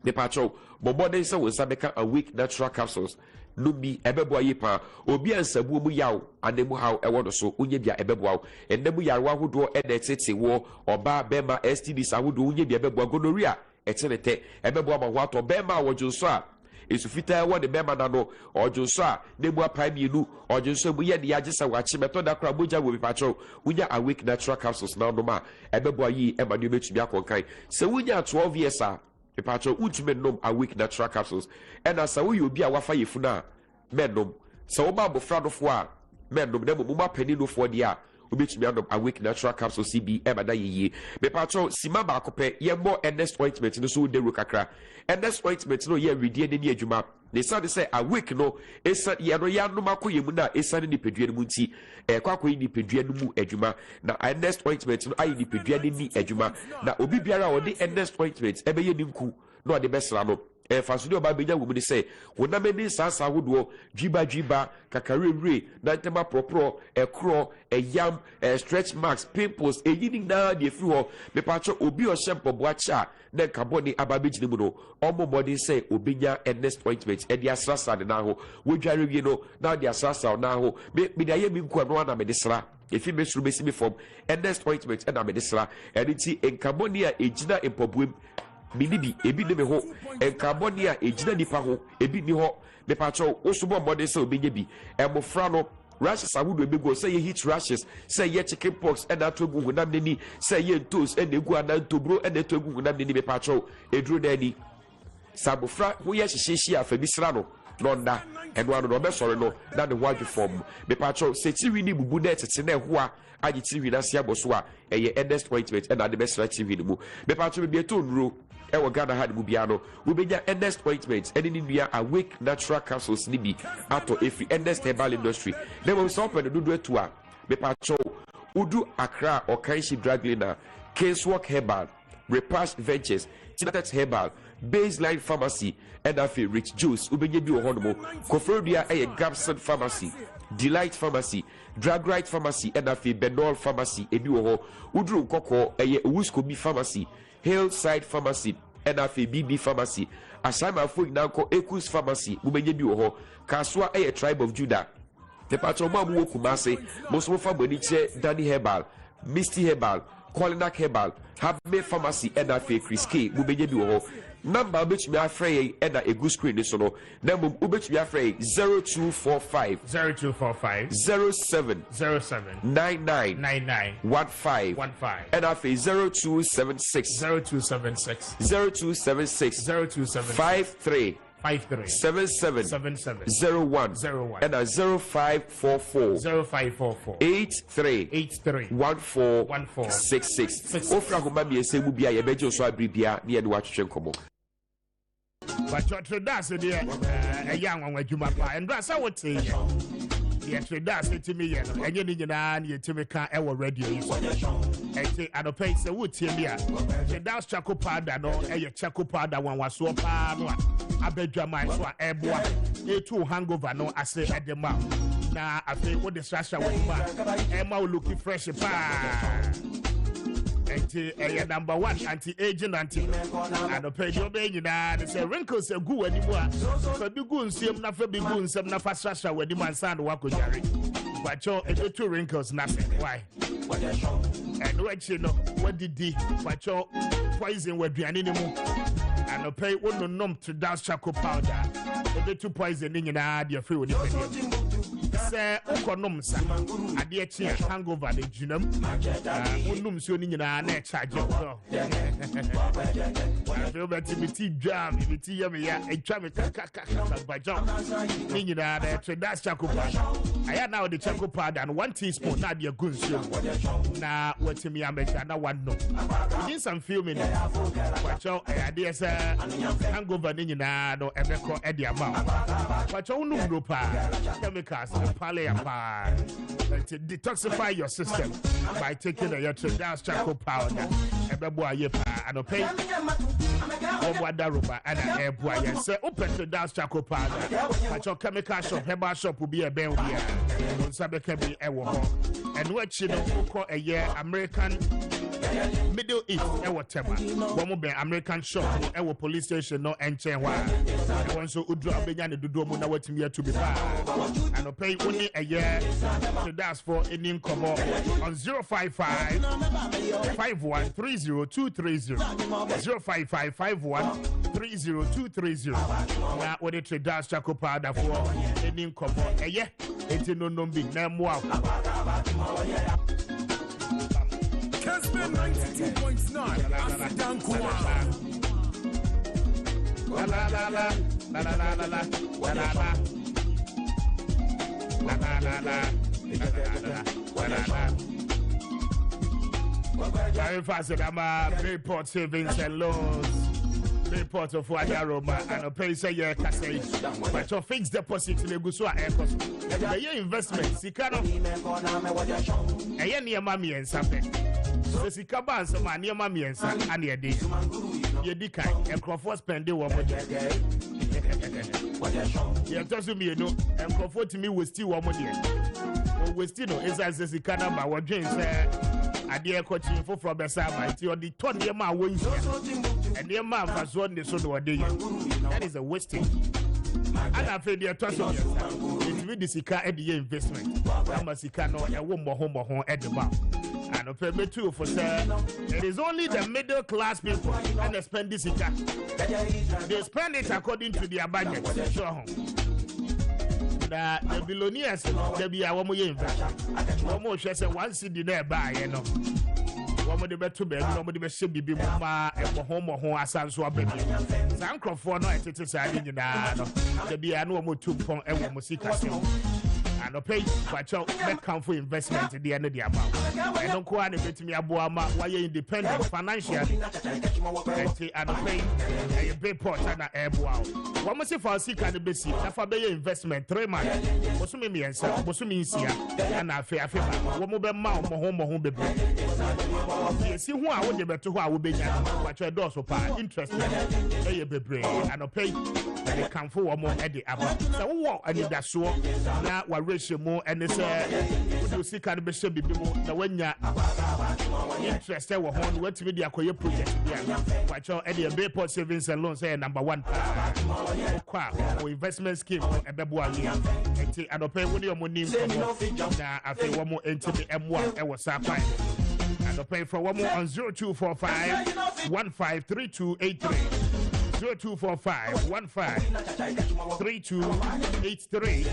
the patrol bobode se wo sabeka a weak natural capsules no bi ebebo ayipa obi ansabu mu yaw anemu haw ewo do so unye bia ebebo aw enemu yarwa hodo edetete wo oba bema STDs ahodo unye bia ebebo gonorrhea etenete ebebo ama ho ato bema wojunso a esufita wo de bema na no ojunso a nemu apai mienu ojunso mu ye de agesa wachi meto da kra boja wo bi patrol unya a weak natural capsules na no ma ebebo ayi ema no betumi akonkan se unya 12 years a Pacho ultimate nom a weak natural capsules and as a way you be a wafa yefuna menum so ba bofra do fo a menum dem mo ma pani no fo dia obetumi adom a weak natural capsules CB emada ye me pacho sima ba akopɛ yembo endest ointment no so de ro kakra endest ointment no ye redie de adwuma they said say a week no esa ye no ya no makoyemu na esa ne pedua no munti kwakoyi ni pedua no mu adwuma na endest ointment no ayi ni pedua ni adwuma na obi biara o de endest ointment ebeye ni nku no de besra no fasudi oba benya wo mu say wona meni sasa hodo dwiba kakarewre na tema propro ekro eyam stretch marks pimples eyini na de fi ho me pacho obi o shempo boacha na kaboni ababejini mu no omo body say obenya endest ointment e de asrasa de na ho wodware wie no na de asrasa na ho me de aye mi nko no na me de sra efi me suru besi me form endest ointment e na me de sra eniti enkaboni a ejina empobuem minibi ebi ne me ho enkaboni a ejina nipa ho ebi ni ho me pacho osubo body say obenye bi emofra no rashes ahudo ebego say heat rashes say ye chicken pox and that togu hunam neni say ye toes and egu adan tobro and the togu hunam neni me pacho edru dani sabofra ho ye hyehyehye afabisra no nonda eno ano no be sori no na de wadwe form me pacho say tiwi ni bubu na tete na ho a agi tiwi na sia boso a eye endest ointment and the best tiwi ni mu me pacho be bieto nro ewo Ghana had mu bia no we benya endest ointment any nua awake natural capsules ni bi ato efi endest herbal industry dem we so open do etu a me pacho udu Accra or Kanshi Draglina Casework Herbal Repast Ventures Tinatex Herbal Baseline Pharmacy and afi Rich Juice ubenye bi ohono Kofrodia Gabson Pharmacy Delight Pharmacy Drug Right Pharmacy and afi Benol Pharmacy ebi oho udru nkoko Owuskobi Pharmacy Hillside Pharmacy and afi BB Pharmacy asama fo inanko Ekus Pharmacy ubenye bi oho Kaswa Tribe of Judah the patron mamu Kumase most fa boniche Danny Herbal Misty Herbal Colinac Herbal Habe Pharmacy and afi Chris K ubenye bi oho number which me afraid and a good screen so no number which me afraid 0245 07 99 15 and afraid 0276 53 77 01 and a 0544 83 14 66 ofra homa bi ese mu bia ye beje so abribia ne ye de watwetwe nkomo. But your traders there, a young one with Jumapa, and that's how it's saying. The traders to me, and you need an to make our radio. And a place the wood here. The Dows Chaco Pada, no, a Chaco Pada one was so palm. I bet your mind for a boy. A two hangover, no, I say at the mouth. Now I think what the Sasha was Emma looking fresh. Number one anti-aging and a page of baby that say wrinkles are good anymore. For the goons, you not for big goons, some not fast Sasha where the man sound walk with Jerry. But your two wrinkles, nothing. Why? And what you know, what did he? But your poison would be an animal. And a pay one numb to dance charcoal powder. The two poison in your idea free with the say okonomsa ade chi hangover the junam onum so ni nyina na charge so I feel better me tea jam me tea ya me ya etwa me kaka bajon ni nyina na that's chakopa aya now the chakopa and 1 teaspoon na de gunso na watimi ameka na one no within some few minutes wacho ade say hangover ni nyina no ebeko e de ama wacho onum no pa chemicals Kwame Appiah. To detoxify your system by taking your Tridals charcoal powder. Ebeboa yepa and pay Daruba and a airboy. Say open Tridals charcoal powder. But your chemical shop, herbal shop will be a bell here. On Sabe can be a war. And what you know, call a year American Middle East, whatever. One be American shop, our police station, no enchain. One so Udra Began to do more what me to be bad. And pay only a year to that's for an income on 055 5130230 055 5130230. Now, what it does, Chaco Powder for an income a year. It's no big name. Kessben 92.9 Asidan Kuwa. La la la la la la la la la la la. Very fast, I'm a Bayport Savings and Loans. Bayport of Wadaroma and a pay say yeah, but your fixed deposit in the Gusua Airport. The investment, Sikano, a year near Mammy and something. So Sikaban, some near Mammy and son, and your day. Yedika and Crawford spend the woman. You told me, you know, and comfort to me with still one more year. We still know, as I say, Canada, what James said, I dear coaching for from the summer, until the 20 year man wins, and the man has won the son of day. That is a wasting. And I feel the trust of it with the Sika at the investment. I'm a Sikano, a woman home at the bar. And a payment too for sir. It is only the middle class people and they spend this Sika. They spend it according to their budget. Sure. The billionaires, they be our more investment. One more shares and one city there by, you know. One more the better bed, nobody be should be more home or home as so a baby. Some crop for no, it is a didn't know. There be a no more 2 pound and 1 music. And a pay, but you make come for investment at the end of the amount. I don't quite bet me about why you're independent financially. And a pay a big pot and a airbound. What must you for seek and the basic? If I pay investment 3 months, what's me and sir, what's me here, and I fear what mobile mouth, home baby. See who I would be to who I would be, but your doors will pay interest. A baby and a pay, and they come for more at the amount. So, what I need that so now what ratio more and it's you see can be should be more the when you're interested with one what to be the acquire project. But your Bayport Savings and Loans say number 1 or investment scheme a beboa and pay when your money now I feel one more into the M1 and was sapphire. And pay for one more on 0245 153283 0245 153283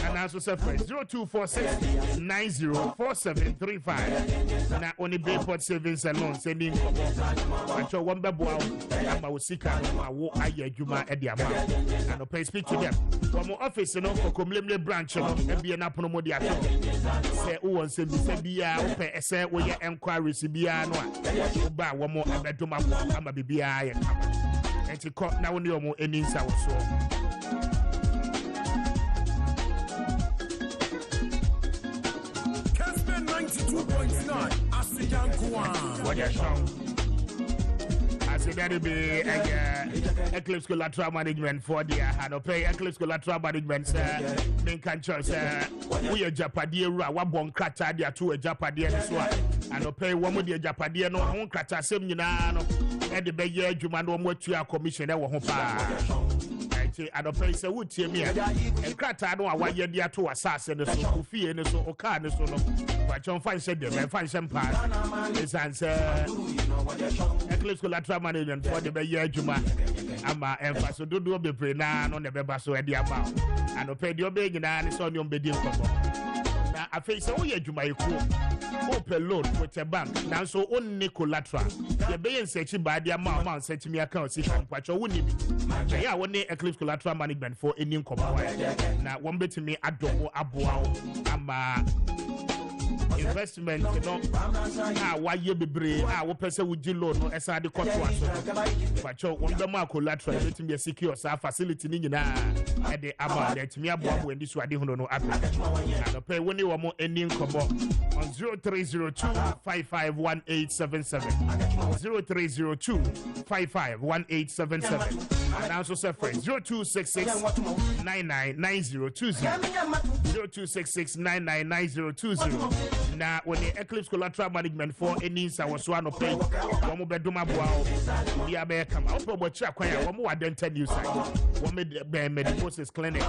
and also separate 0246 904735 and only Bayport Savings and Loans sending but your one beboa and I will seek out my walk Juma at the amount and pay speak to them one more office and for Comlimle branch and be an apolomodia say who wants to be a say where your enquiries be buy one more bedroom I'm a BBI and to cut now no more any sour so. Kessben 92.9 Asidan Kuwa. What your song? I said that be Eclipse Collateral Management for the and pay Eclipse Collateral Management main church we a Japadia wa bon krata dia to a Japadia so and pay one with the Japadia no one krata same nyina no e de be ye adwuma no mo atua commission e wo ho pa and pay say would tie me and krata no awaye dia to asase ne so ofie ne so o car ne so no but you find said them find some part is answer Eclipse Collateral Management for the be ye adwuma ama emphasis do be pre na no ne be ba so e dia ba and pay the obey nyina ne so nyom be di nkomo na afei say wo ye adwuma ekuo open loan with a bank now so only collateral the being searching by the amount search me account see what you need yeah one Eclipse Collateral Management for any income now one bet me adobo aboa ama investment no why ye bebre wo pese wo loan no esa de koto aso pacho won be ma collateral let me secure sa facility ni nyina e de aba let me abo endi so ade hono no ape and pay woni wo mo eni nkomo on 0302551877 0302551877 and also say friend 0266999020 0266999020 na when the Eclipse collateral management for any sa was one of pay one mo bedroom aboa bi abe come up for cha kwan ya one mo adenta news site one me medical clinic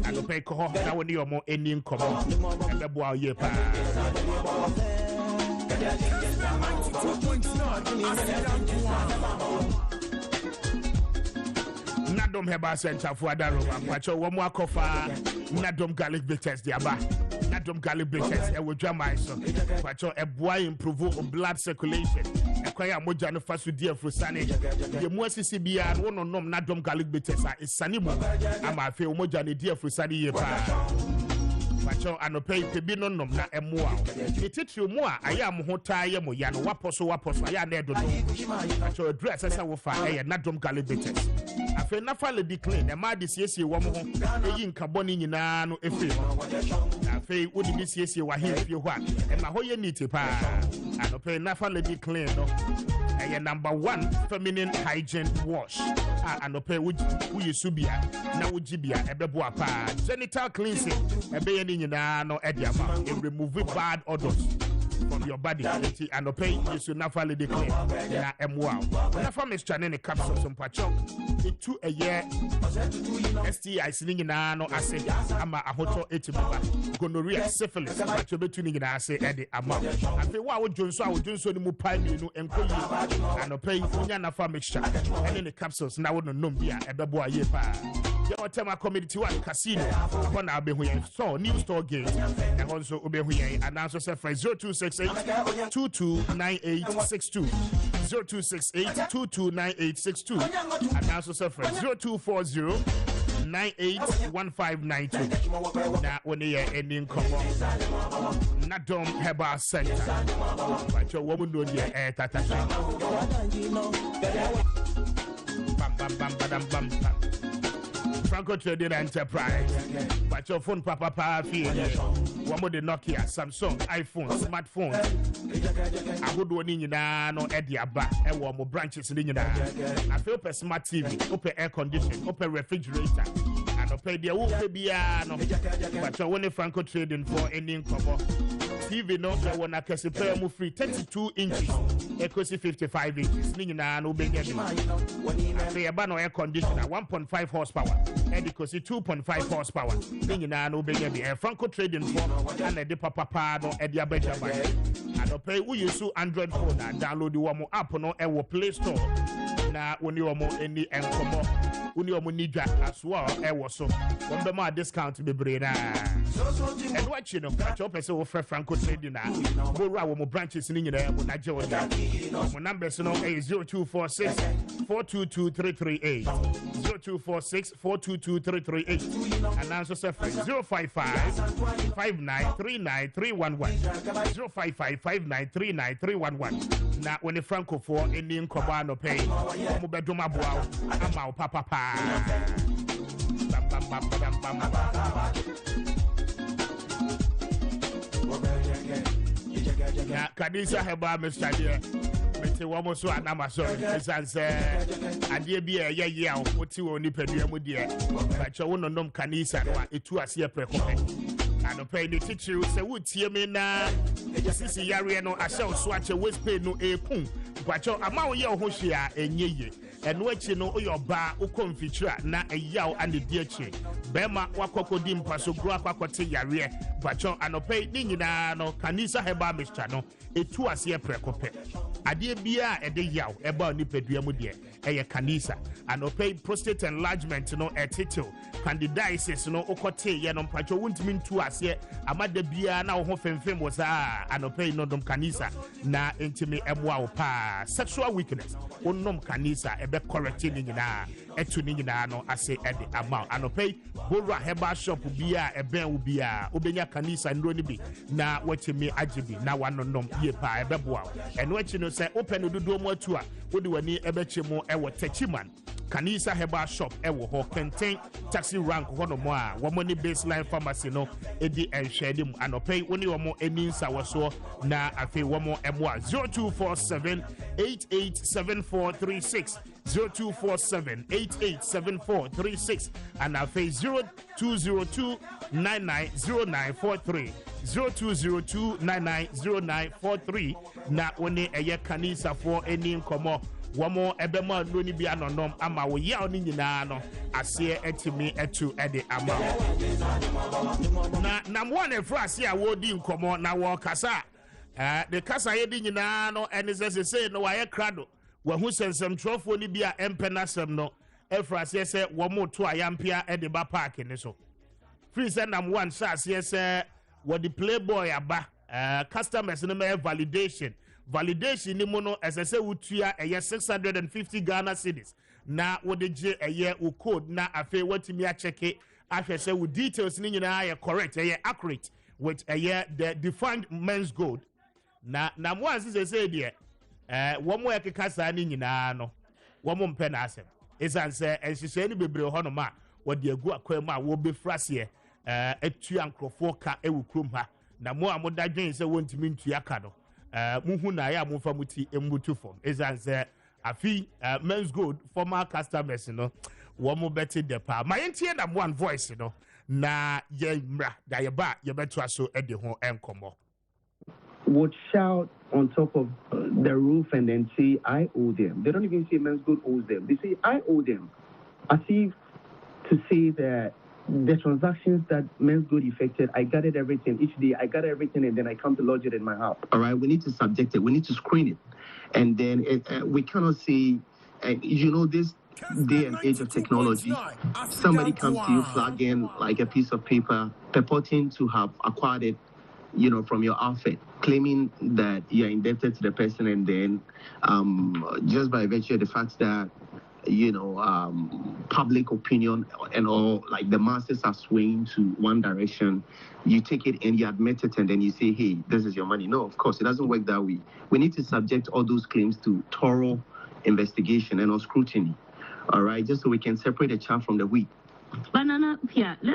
and pay ko na when you mo any nkomo e be boa ye pa Nadom Heba Center for Adaro Pacho one more kofa Nadom garlic bitters diaba Nadom garlic bitters e would drama so Pacho a boy improve blood circulation e kwaya moja no fasu dia frusane ye mo CCBA and one nom Nadom garlic bitters is sanimo ama fe moja ne dia frusane ye pa Pacho anope pebi no nom na emoa etitri mu a aya mo hota ye mo ya no waposo aya na edodo Pacho address esa wo fa e Nadom garlic bitters afe na fa le decline e ma de siesie wo mo ho eyi nkaboni nyina no efe afe wo de siesie wa he fie ho a e ma ho ye niti pa anope na fa le decline no e number 1 feminine hygiene wash anope wo yesu bia na wo jibia e bebo apa genital cleansing e be ye nyina no e dia ma e remove bad odors from your body and pay you should not follow the clean na emwa na fa mixture ne capsules some pacho it 2 a year STI sini na no ase ama ahoto etibuba gonorrhea syphilis pacho betu ni na ase e de ama afi wa wo jonso ni mu pai mi no enkoyi and pay nya na fa mixture and the capsules na wo no nom bia e bebo aye pa your tema community one casino upon our behuyen so new store gate and also obehuyen and also say 0268-229862 0268-229862 and also say 0240-981592 now when they are ending common Nadom Heba Center but your woman know the air tata bam Franco Trading Enterprise. But your phone papa fee. One more the Nokia, Samsung, iPhone, smartphone. I would do any no Edia back and one more branches in the I feel per smart TV, open air condition, open refrigerator. And open the Ubebiano. But your one Franco Trading for any cover. TV no one a Kessben mu free 32 inches. Ecosi 55 inches. Nina no big any. Say about no air conditioner 1.5 horsepower. And Ecosi 2.5 horsepower. Nina no big any. Franco Trading for and the papa no Edia Beja by. And pay we use Android phone and download the one more app no e Play Store. Na when you more any and come when you need as well e was so. One be more discount be brena. And what you know, catch up as over Franco Trading now. More branches in India, my numbers no 0246 422 338 0246 422 338 and also 055 5939 311 055 5939 311. Now when the Franco for Indian Cobano pay, mo bedroom aboa ama papa pa. Na Kadisa Heba Mr. Dear. Mete womo so anama so esanse ade bia ye oti woni padua mu de ba che wo nonom kanisa no a etu ase prekope anope ni teacher se wotie me na sisi yare no ahye so ache wespe no ekun ba che ama wo ye ho hwea enyeye eno achi no oyoba ukomfitura na eyaw ande di achi bema wakokodi mpaso gro akwakote yare ba che anope ni nyina no kanisa Heba Mr. no etu ase prekope ade bia ede yaw eba nipadua mu de eye kanisa anope prostate enlargement no etitil candidiasis no okote ye no mpacho wuntimi ntu ase amada bia na wo ho femfem wo saa anope no dom kanisa na intimi eboa wo pa sexual weakness onnom kanisa ebe correcting ni nyina etu ni nyina no ase e de ama anopei Bora Herbal Shop bia eben wo bia obenya kanisa ndro ni bi na wachemi agibi na wanonom ye pa ebeboa eno achi no se open dodo mu atu a wodi wani ebechemu ewo Techiman Kanisa Herbal Shop ewo ho Kenten taxi rank ho no mo a wo ni baseline pharmacy no edi enhwede mu anopei woni wo mo eninsa wo so na afi wo mo emo a 0247887436 0247887436 and afi 0202990943 0202990943 na woni eye kanisa for eni nkomo Wamo ebema noni bi anonom ama wo ya oni nyina no ase etimi etu ede ama na mo na frase a wo di nkomo na wo kasa de kasa ye di nyina no ene se no wa ye krado wa hu sensem trofo ni bi a empenasem no frase se wo mo to ayampia ede ba park ni so free say nam one sase se wo di playboy aba customers no me validation ni mono esese wutua eye 650 Ghana cedis na wodeje eye wo code na afi watimi a check ahwese wo details ni nyina ye correct eye accurate with eye the defined men's gold na mo asese say de wo mo ekeka sa ni nyina no wo mo mpe na asem esanse enhyehyɛ ni bebre ho no ma wo de agu akwam a wo be frase atua nkrofo ka ewu krom ha na mo amodadwen se wontimi ntua ka no muhu na ya mufa muti embutu form ezanse afi men's gold former customers no wo mo beti de pa ma yentie na one voice no na ye mra da ye ba ye beto aso ede ho enkomo would shout on top of the roof and then say I owe them. They don't even say men's gold owes them. They say I owe them, as if to say that the transactions that men's good effected, I gathered everything each day. I gather everything and then I come to lodge it in my house. All right, we need to subject it. We need to screen it, and then we cannot say, this day and age of technology. Somebody comes to you flagging like a piece of paper, purporting to have acquired it, from your outfit, claiming that you're indebted to the person, and then just by virtue of the fact that public opinion and all, like the masses are swaying to one direction, you take it and you admit it and then you say, hey, this is your money. No, of course, it doesn't work that way. We need to subject all those claims to thorough investigation and scrutiny, all right, just so we can separate the chaff from the wheat. Banana,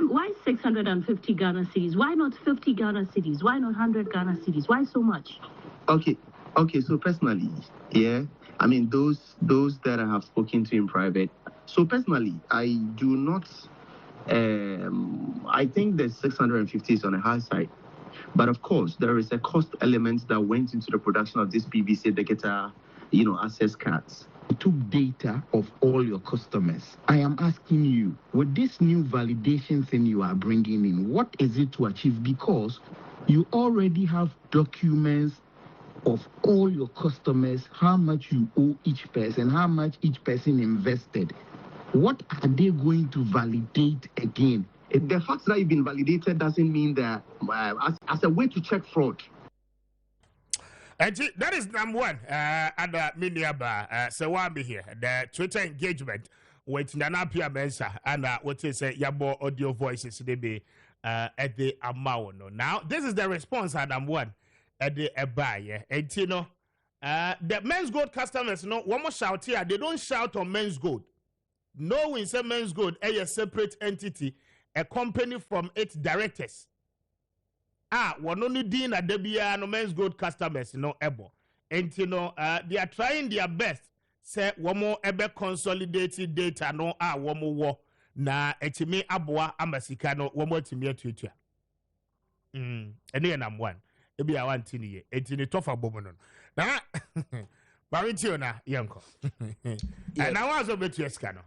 why 650 Ghana cities? Why not 50 Ghana cities? Why not 100 Ghana cities? Why so much? Okay, so personally, yeah, I mean, those that I have spoken to in private. So personally, I do not. I think the 650 is on the high side, but of course there is a cost element that went into the production of this PVC Decata, access cards. You took data of all your customers. I am asking you, with this new validation thing you are bringing in, what is it to achieve? Because you already have documents of all your customers, how much you owe each person, how much each person invested. What are they going to validate again? The fact that you've been validated doesn't mean that as a way to check fraud. That is number one. Ada Miniaba, so why be here? The Twitter engagement with Nana Pia Mensa and what is Yabo audio voices they be at the Amauno. Now, this is the response at number one. At the buyer, and the men's gold customers, one more shout here. They don't shout on men's gold. No, when say men's gold, a separate entity, a company from its directors. One only dean at the no men's gold customers, ebo. And they are trying their best. Say one more ebe consolidated data, one more war. Na etime aboa amasika no one more timia tutua. And then I'm one. Ebi a one tin ye etini tofa bomo no na baritio na yanko na wa so betu eska no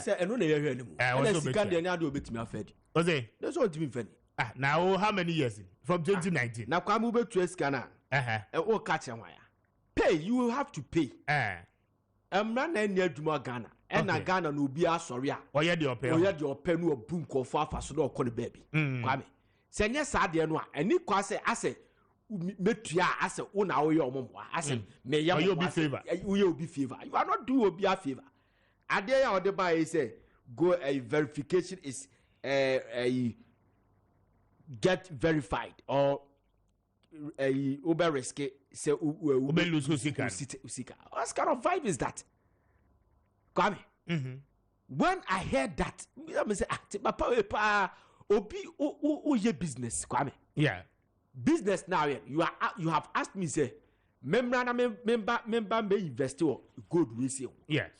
say eno na ye hwe animu na sika de na ade obetimi afedi oze that's what timi fedi now how many years from 2019 na kwa mu betu eska na o ka che wan ya pay, you have to pay emra na eni aduma Ghana na Ghana no obi asori a oye de ope no obu nkofo afaso na okọ ne baby Kwame senye saade no a eni kwa se ase metua ase una oye omomwa ase me ya obi favor you are not doing obi a favor idea or the buy say go a verification is a get verified or a uber risk say ube lose usika. What kind of vibe is that? Kwame. When I heard that, I say, papa, obi ye business, Kwame. Yeah. Business now. You have asked me say, member may invest or good resale. Yes.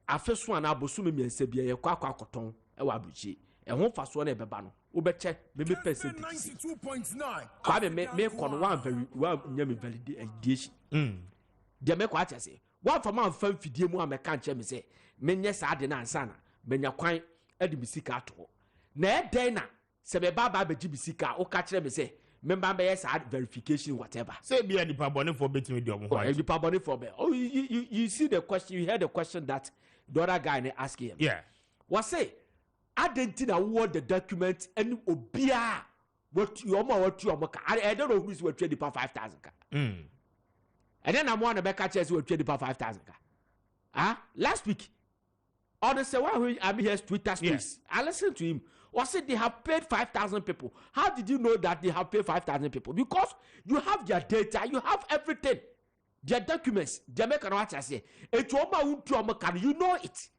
I first one I bosu me say be a kwa koton e wa buchi. E ho fa so na beba no. Wo be check maybe percentage. 92.9. Kwame me kon one very well nyame validation. Dia me kwa say, one for man fan fidie mu ameka nche me say, menye sa de na ansa na menya kwan ade bisika ato. Na e den na se be baba be bisika o ka kire me say, member be yes verification whatever. Say be any pabone for betting with your any pabone for be. Oh, you see the question, you heard the question that the other guy asking him. Yeah. What say? I didn't award the document and obia what you I don't know who's worth 5,000. And then I'm one of the catchers who trade 5,000. Last week, on the Sewa, I mean, his Twitter space. I listened to him. Was it they have paid 5,000 people? How did you know that they have paid 5,000 people? Because you have their data, you have everything, their documents. They make an answer say, you know it.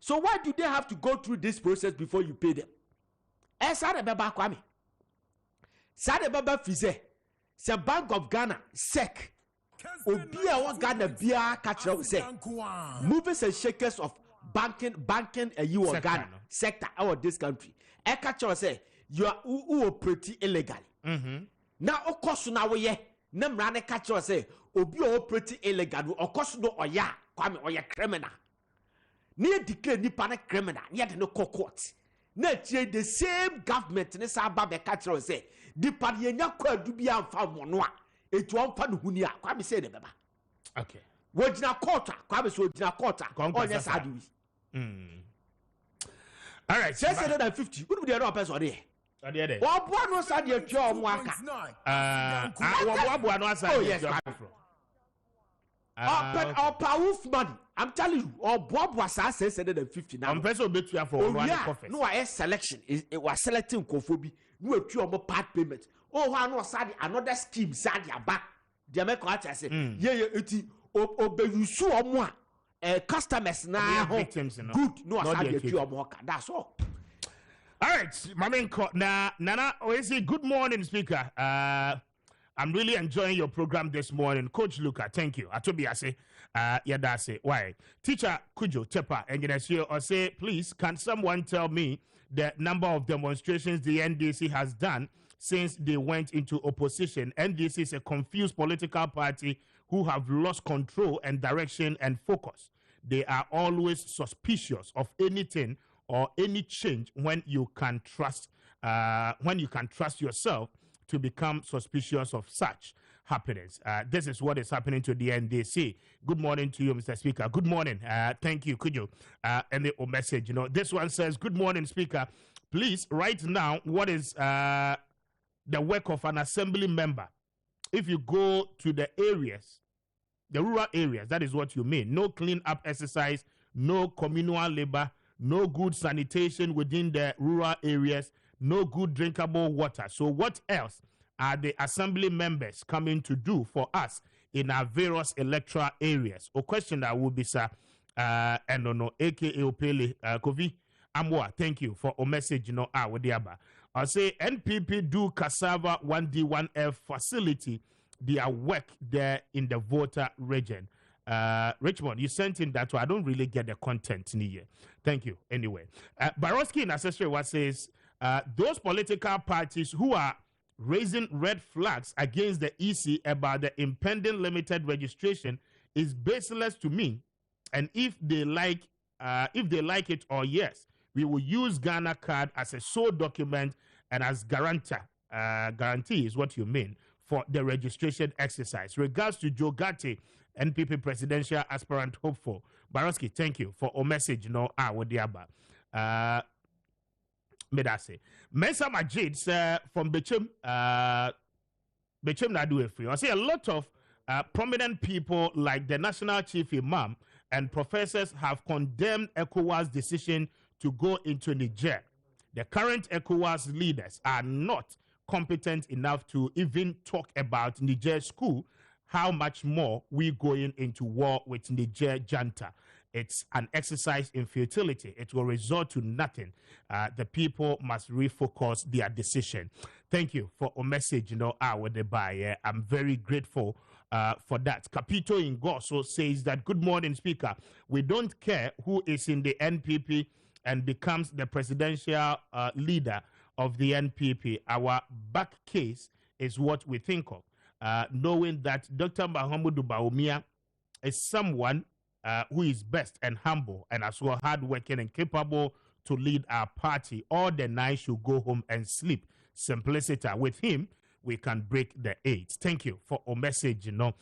So why do they have to go through this process before you pay them? Sade baba Kwame. Sade baba Fize. Se Bank of Ghana SEC. Obia wa Ghana bia catch say. Movers and shakers of banking you or Ghana sector or this country. E catch say you are who operate illegally. Now of course na we ye na mrane catch say obi operate illegal of course no oya Kwame oya criminal. Near declare nipa na criminal, yet no court. Nature the same government ne sa ba be catch say nipa ye nya kwa dubia amfa mono a etu amfa no huni a Kwame say the beba. Okay. Wojina court Kwame so wojina court onye sa adi wi. All right, 650. Who be the other person there? There. What no sa dey twa omo aka. What no sa dey twa powerful money. I'm telling you, or Bob was 650 now. I'm person bet you for one coffee. No, I selection. It was selecting Kofobi. No, two more part payment. Oh, I know sad another scheme. Sad ya back. The American I say, yeah, it you sure more customers now. Victims, good. No, I said you more. That's all. All right, my main Nana, good morning, speaker. I'm really enjoying your program this morning. Coach Luca, thank you. Atobi ase, yadase. Why? Teacher Kujo Tepa, engineer or say, please, can someone tell me the number of demonstrations the NDC has done since they went into opposition? NDC is a confused political party who have lost control and direction and focus. They are always suspicious of anything or any change when you can trust yourself to become suspicious of such happenings. This is what is happening to the NDC. Good morning to you, Mr. Speaker. Good morning. Thank you. Could you end the message? You know, this one says, good morning, Speaker. Please, right now, what is the work of an assembly member? If you go to the areas, the rural areas, that is what you mean. No clean up exercise, no communal labor, no good sanitation within the rural areas, no good drinkable water. So what else are the assembly members coming to do for us in our various electoral areas? A question that will be, sir, and no, aka Opele Kofi Amwa, thank you for a message, you know, with the Abba. I say NPP do cassava 1D, 1F facility, their work there in the voter region. Richmond, you sent in that, so I don't really get the content in here. Thank you. Anyway, Barowski in accessory what says, those political parties who are raising red flags against the EC about the impending limited registration is baseless to me. And if they like it, or yes, we will use Ghana card as a sole document and as guarantee is what you mean for the registration exercise. Regards to Joe Gatti, NPP presidential aspirant hopeful. Barowski, thank you for a message. No, with the Abba. Medase. Mensa Majid from Bechem Nadu Efri. I see a lot of prominent people like the National Chief Imam and professors have condemned ECOWAS' decision to go into Niger. The current ECOWAS leaders are not competent enough to even talk about Niger school. How much more we going into war with Niger junta? It's an exercise in futility. It will result to nothing. The people must refocus their decision. Thank you for a message. I'm very grateful for that. Capito Ingoso says that, good morning, Speaker. We don't care who is in the NPP and becomes the presidential leader of the NPP. Our back case is what we think of. Knowing that Dr. Mahamudu Bawumia is someone who is best and humble and as well hardworking and capable to lead our party. All the nine should go home and sleep. Simplicity. With him, we can break the 8. Thank you for a message, And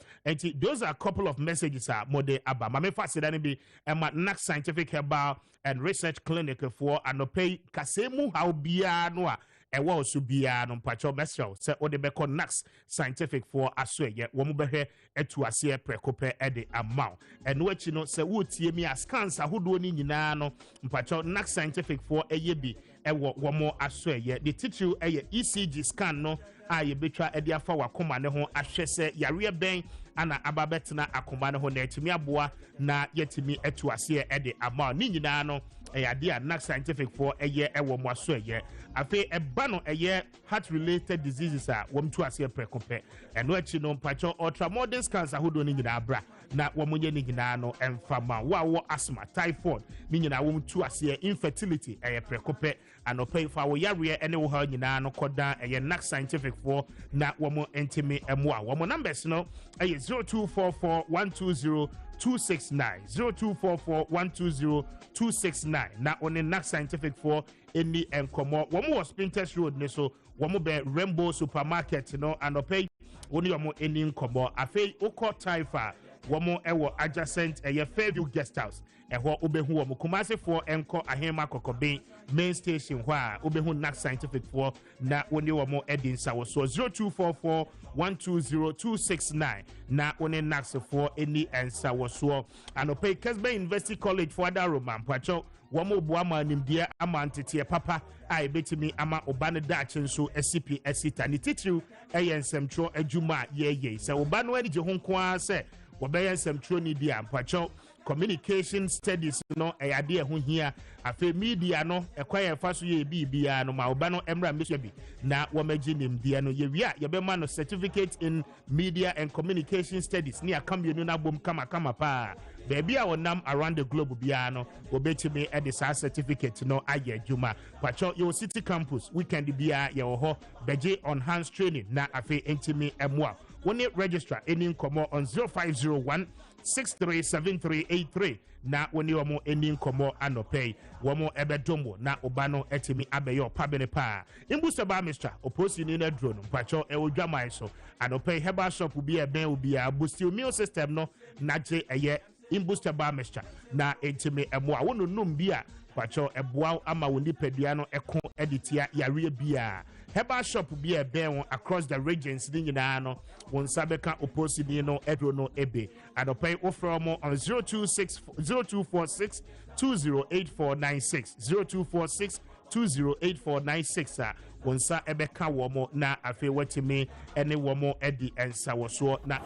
those are a couple of messages. Mode Abba. Mame Fasidani be a scientific herbal and research clinic for Anope Kasemu Haubia Noa. Ewa osubia no mpacho mesho se odebeko nax scientific for aswe womu behe etu asie prekope ede amount eno echi no se wotie mi ascansa hodo ni nyina no mpacho nax scientific for eyebi ewo womo aswe the titule eye ECG scan no aye betwa ede afa wakoma ne ho ahwe se yare ben ana ababetena akoma ne ho na etimi aboa na yetimi etu asie ede amount ni nyina no ade a nax scientific for eye ewo mo aswe afi ebano eye heart related diseases a wom to ase prekope eno achi no mpacho ultramodern scans ahodo ni nyina abra na womunye ni nyina no emfama wo asthma typhoid ni nyina wom to ase infertility eye prekope anopai fa wo yare ene wo ha nyina no koda eye nax scientific for na womo entimi emoa womo numbers no eye 0244 269 0244 269 na one nax scientific for any enkomo womo was Spinters Road ne so womo be Rainbow Supermarket no anopai woni womo any enkomo afei ukọ taifa womo ewo adjacent eye Fairview Guest House eho obehu womo Kumasi for enko ahema kokobe main station hwa obehu nax scientific for na woni womo edin sawo so 0244 120269 na one nax for any ensa wo so anopai Kessben University College for other Roman pacho womo buama nimdia ama antete papa a ebetimi ama obane dache nso SCP esita ni titru eyensemtro adwuma ye se obano adi je honko a se wobeyensemtro ni dia pacho communication studies no eyade ho hia afi media no ekwaye faso ye bibia no ma obano emra meso bi na womagi nimdia no ye wia ye be ma no certificate in media and communication studies ni akambie na bom kama pa baby a wonam around the globe bia no obetimi e de sa certificate no aye adwuma pacho your city campus weekend bia ye wo ho beje on hands training na afi entimi emwa woni registrar any nkomo on 0501 637383 na woni omo eni nkomo anopay womo ebedomo na obano etimi abeyo pabene pa imbusa ba Mr. oposi ni na drone mpacho e odwaman so anopay heba shop bi e ben obi a boost immune system no na je eye imbusa ba Mr. na etimi emo a wono num bi a pacho eboa ama woni padua no eko editia yare bia heba shop bi e ben across the regions ni nyina no won sabeka oposi ni no edro no ebe anopay ofromo on 0246 208496 0246 208496 wonsa ebeka womo na afi watimi ene womo edi ensa woso na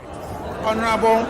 Honorable